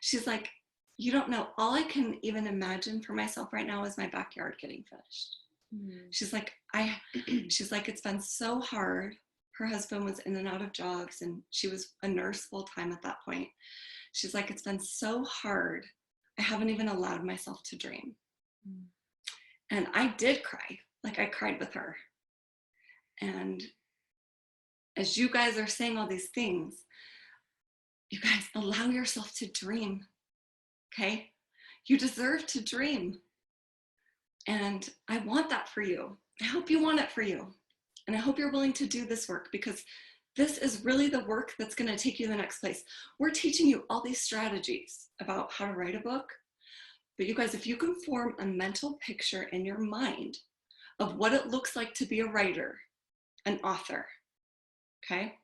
She's like, you don't know. All I can even imagine for myself right now is my backyard getting finished. She's like, it's been so hard. Her husband was in and out of jobs and she was a nurse full time at that point. She's like, it's been so hard. I haven't even allowed myself to dream. And I did cry. Like, I cried with her. And as you guys are saying all these things, you guys allow yourself to dream. Okay? You deserve to dream. And I want that for you. I hope you want it for you. And I hope you're willing to do this work, because this is really the work that's going to take you to the next place. We're teaching you all these strategies about how to write a book. But you guys, if you can form a mental picture in your mind of what it looks like to be a writer, an author, okay,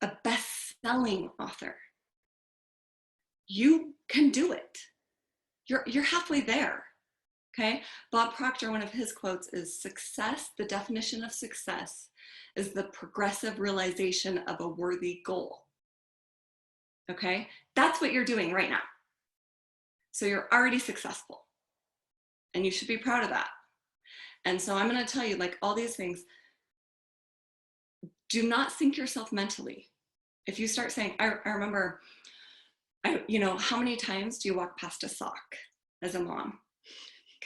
a best-selling author, you can do it. You're halfway there. Okay, Bob Proctor, one of his quotes is, success, the definition of success is the progressive realization of a worthy goal. Okay, that's what you're doing right now. So you're already successful and you should be proud of that. And so I'm going to tell you, like, all these things, do not sink yourself mentally. If you start saying, I remember, how many times do you walk past a sock as a mom?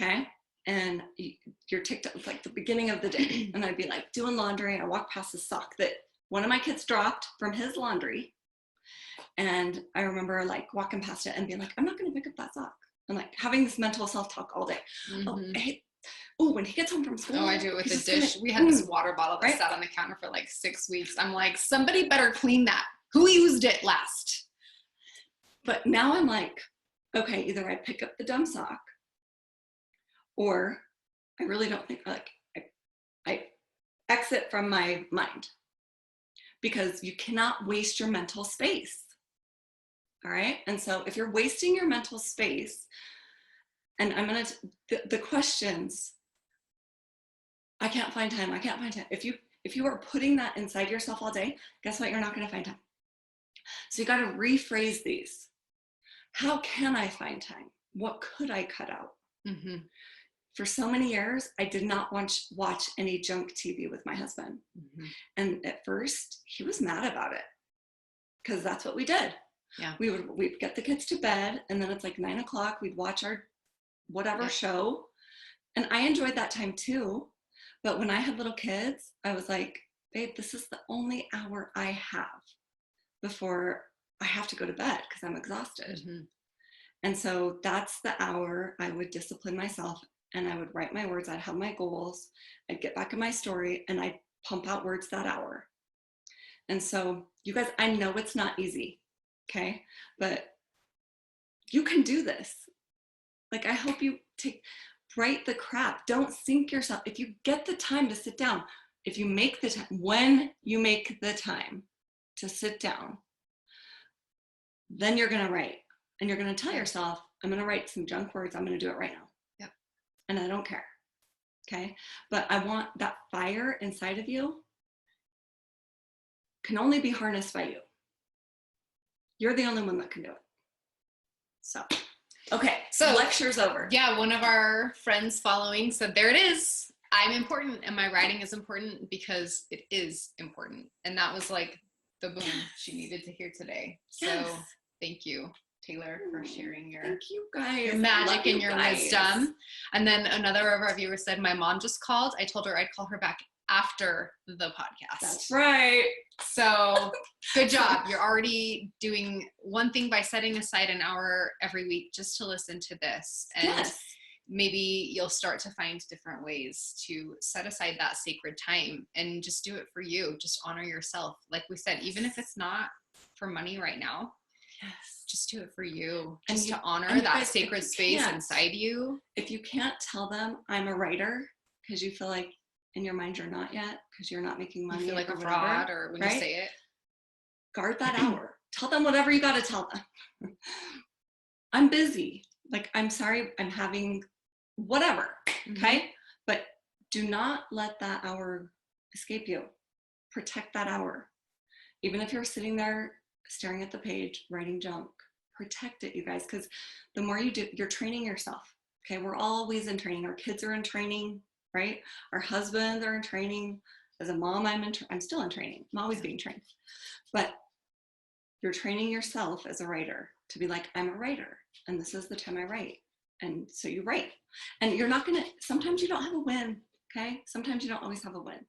Okay. And you're ticked up, like the beginning of the day. And I'd be like doing laundry. I walk past a sock that one of my kids dropped from his laundry. And I remember like walking past it and being like, I'm not going to pick up that sock. And like having this mental self-talk all day. When he gets home from school. Oh, I do it with the dish. We had this water bottle that sat on the counter for like 6 weeks. I'm like, somebody better clean that. Who used it last? But now I'm like, okay, either I pick up the dumb sock, or I really don't think, like, I exit from my mind, because you cannot waste your mental space. All right. And so if you're wasting your mental space, and I'm going to, the questions, I can't find time. If you are putting that inside yourself all day, guess what? You're not going to find time. So you got to rephrase these. How can I find time? What could I cut out? For so many years, I did not watch any junk TV with my husband. And at first, he was mad about it, because that's what we did. Yeah. We'd get the kids to bed, and then it's like 9 o'clock. We'd watch our whatever show. And I enjoyed that time too. But when I had little kids, I was like, babe, this is the only hour I have before I have to go to bed because I'm exhausted. And so that's the hour I would discipline myself, and I would write my words. I'd have my goals. I'd get back in my story, and I'd pump out words that hour. And so you guys, I know it's not easy, okay? But you can do this. Like, I hope you write the crap. Don't sink yourself. If you get the time to sit down, when you make the time to sit down, then you're going to write. And you're going to tell yourself, I'm going to write some junk words. I'm going to do it right now. Yep. And I don't care. Okay. But I want that fire inside of you can only be harnessed by you. You're the only one that can do it. So, okay. So lecture's over. Yeah. One of our friends following said, there it is. I'm important, and my writing is important because it is important. And that was like the boom she needed to hear today. So thank you, Taylor, for sharing your magic and your wisdom. And then another of our viewers said, my mom just called. I told her I'd call her back after the podcast. That's right. So good job. You're already doing one thing by setting aside an hour every week just to listen to this. And Yes. maybe you'll start to find different ways to set aside that sacred time and just do it for you. Just honor yourself. Like we said, even if it's not for money right now, Yes. just do it for you. And Just you- to honor and that guys, sacred space can't- inside you. If you can't tell them I'm a writer because you feel like in your mind you're not yet because you're not making money, You feel like or a whatever, fraud, or when right? you say it. Guard that hour. Tell them whatever you got to tell them. I'm busy. Like, I'm sorry, I'm having whatever. Okay. But do not let that hour escape you. Protect that hour. Even if you're sitting there staring at the page, writing junk, protect it, you guys, because the more you do, you're training yourself. Okay. We're always in training. Our kids are in training, right? Our husbands are in training. As a mom, I'm still in training. I'm always being trained. But you're training yourself as a writer to be like, I'm a writer, and this is the time I write. And so you write. And you're not going to, sometimes you don't have a win, okay? Sometimes you don't always have a win.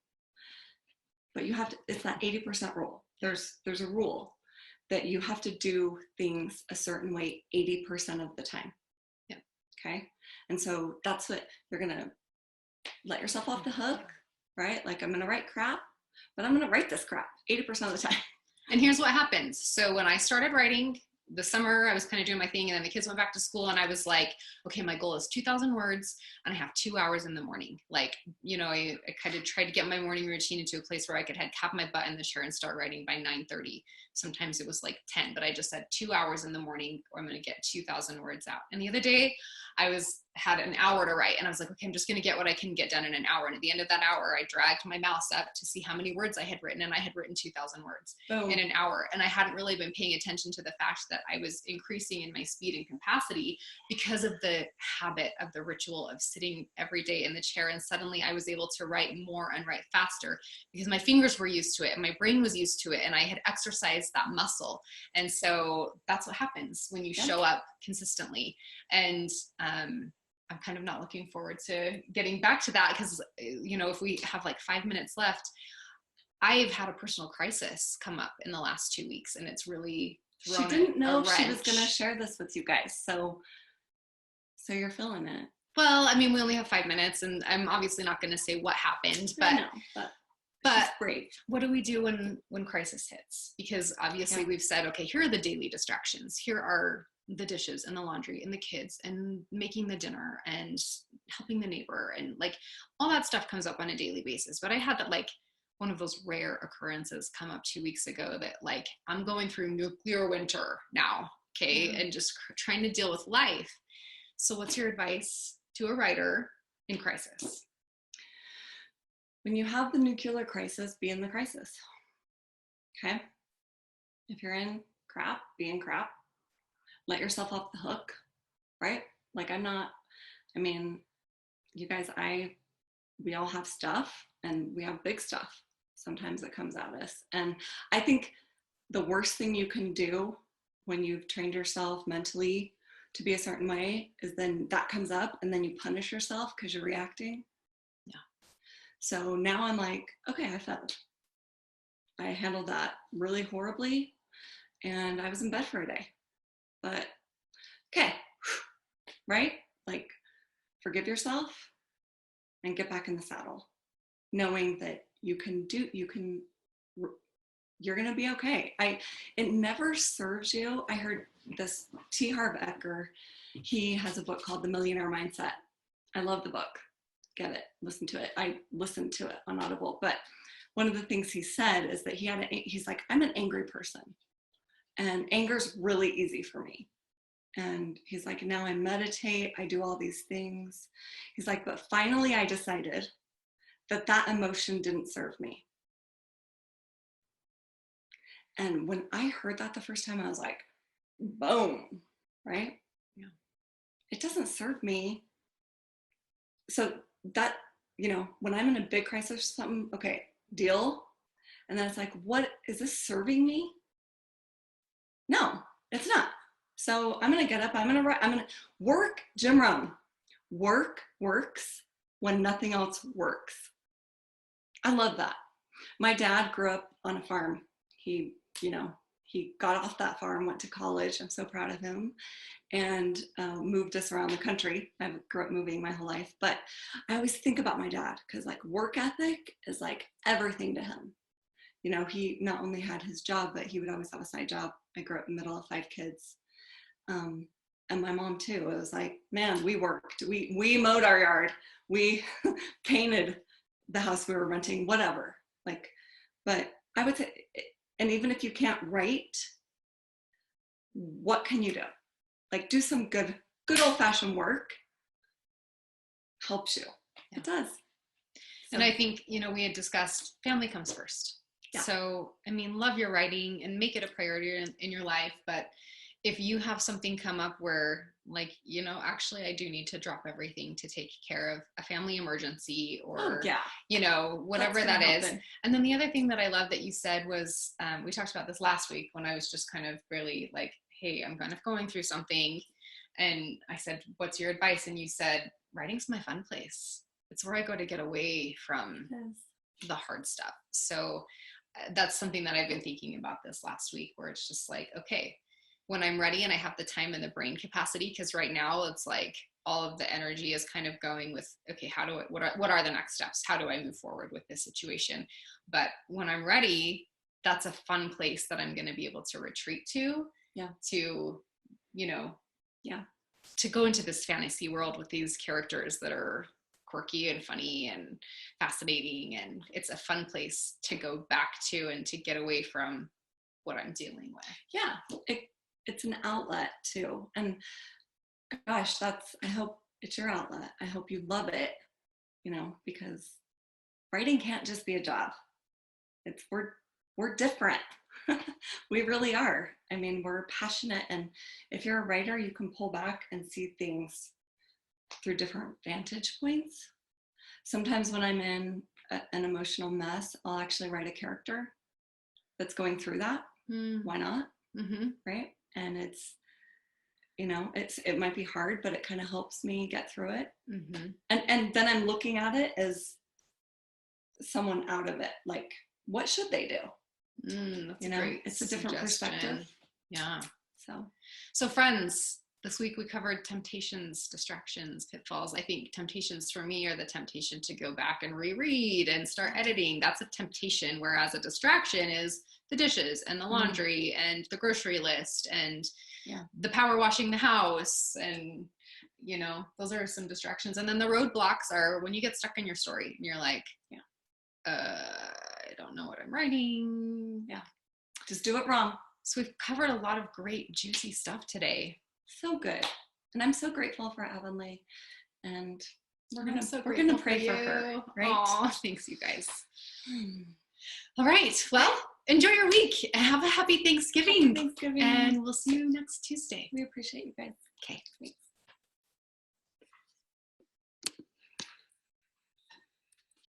But you have to, it's that 80% rule. There's a rule that you have to do things a certain way 80% of the time. Yeah. Okay? And so that's what you're going to let yourself off the hook, right? Like, I'm going to write crap, but I'm going to write this crap 80% of the time. And here's what happens. So when I started writing the summer, I was kind of doing my thing, and then the kids went back to school, and I was like, okay, my goal is 2,000 words, and I have 2 hours in the morning. Like, you know, I kind of tried to get my morning routine into a place where I could have my butt in the chair and start writing by 9:30. Sometimes it was like 10, but I just said 2 hours in the morning, or I'm going to get 2,000 words out. And the other day I had an hour to write, and I was like, okay, I'm just going to get what I can get done in an hour. And at the end of that hour, I dragged my mouse up to see how many words I had written, and I had written 2,000 words in an hour. And I hadn't really been paying attention to the fact that I was increasing in my speed and capacity because of the habit of the ritual of sitting every day in the chair. And suddenly I was able to write more and write faster because my fingers were used to it and my brain was used to it, and I had exercised that muscle. And so that's what happens when you show up consistently. And I'm kind of not looking forward to getting back to that because, you know, if we have like 5 minutes left, I've had a personal crisis come up in the last 2 weeks, and it's really thrown She didn't know a she was wrench. going to share this with you guys. So you're feeling it. Well, I mean, we only have 5 minutes, and I'm obviously not going to say what happened, but I know, but she's brave. What do we do when crisis hits? Because obviously we've said, okay, here are the daily distractions. Here are the dishes and the laundry and the kids and making the dinner and helping the neighbor, and like all that stuff comes up on a daily basis. But I had that, like, one of those rare occurrences come up 2 weeks ago that, like, I'm going through nuclear winter now, okay, and just trying to deal with life. So what's your advice to a writer in crisis? When you have the nuclear crisis, be in the crisis. Okay? If you're in crap, be in crap. Let yourself off the hook, right? Like, you guys, we all have stuff, and we have big stuff sometimes that comes at us. And I think the worst thing you can do when you've trained yourself mentally to be a certain way is then that comes up, and then you punish yourself because you're reacting. Yeah. So now I'm like, okay, I failed. I handled that really horribly, and I was in bed for a day. But okay, right? Like, forgive yourself and get back in the saddle, knowing that you're gonna be okay. It never serves you. I heard this T. Harv Eker, he has a book called The Millionaire Mindset. I love the book. Get it, listen to it. I listened to it on Audible. But one of the things he said is that he's like, I'm an angry person, and anger's really easy for me. And he's like, now I meditate, I do all these things. He's like, but finally I decided that emotion didn't serve me. And when I heard that the first time, I was like, boom, right? Yeah. It doesn't serve me. So that, when I'm in a big crisis or something, okay, deal. And then it's like, what, is this serving me? No, it's not. So I'm going to get up, I'm going to write, I'm going to work. Jim Rohn, work works when nothing else works. I love that. My dad grew up on a farm. He, he got off that farm, went to college. I'm so proud of him, and moved us around the country. I grew up moving my whole life, but I always think about my dad because like work ethic is like everything to him. He not only had his job, but he would always have a side job. I grew up in the middle of 5 kids. And my mom too. It was like, man, we worked. We mowed our yard. We painted the house we were renting, whatever. Like, but I would say, and even if you can't write, what can you do? Like, do some good old-fashioned work. Helps you. Yeah. It does. And I think, we had discussed family comes first. Yeah. So, I mean, love your writing and make it a priority in your life. But if you have something come up where like, actually I do need to drop everything to take care of a family emergency or, whatever that is. And then the other thing that I love that you said was, we talked about this last week when I was just kind of really like, hey, I'm kind of going through something. And I said, what's your advice? And you said, writing's my fun place. It's where I go to get away from the hard stuff. So that's something that I've been thinking about this last week, where it's just like, okay, when I'm ready and I have the time and the brain capacity, because right now it's like all of the energy is kind of going with, okay, what are the next steps? How do I move forward with this situation? But when I'm ready, that's a fun place that I'm going to be able to retreat to, to go into this fantasy world with these characters that are quirky and funny and fascinating. And it's a fun place to go back to and to get away from what I'm dealing with. Yeah. It's an outlet too. And gosh, I hope it's your outlet. I hope you love it, because writing can't just be a job. We're different. We really are. I mean, we're passionate. And if you're a writer, you can pull back and see things through different vantage points. Sometimes when I'm in an emotional mess, I'll actually write a character that's going through that. Why not? Mm-hmm. Right? And it might be hard, but it kind of helps me get through it. Mm-hmm. And then I'm looking at it as someone out of it. Like, what should they do? That's a great it's a different perspective. Yeah. So friends, this week we covered temptations, distractions, pitfalls. I think temptations for me are the temptation to go back and reread and start editing. That's a temptation, whereas a distraction is the dishes and the laundry and the grocery list and the power washing the house. And, those are some distractions. And then the roadblocks are when you get stuck in your story and you're like, I don't know what I'm writing. Yeah. Just do it wrong. So we've covered a lot of great, juicy stuff today. So good. And I'm so grateful for Avonlea. And we're gonna pray for her. Right? Aw, thanks, you guys. All right. Well, enjoy your week. Have a happy Thanksgiving. Happy Thanksgiving. And we'll see you next Tuesday. We appreciate you guys. Okay. Thanks.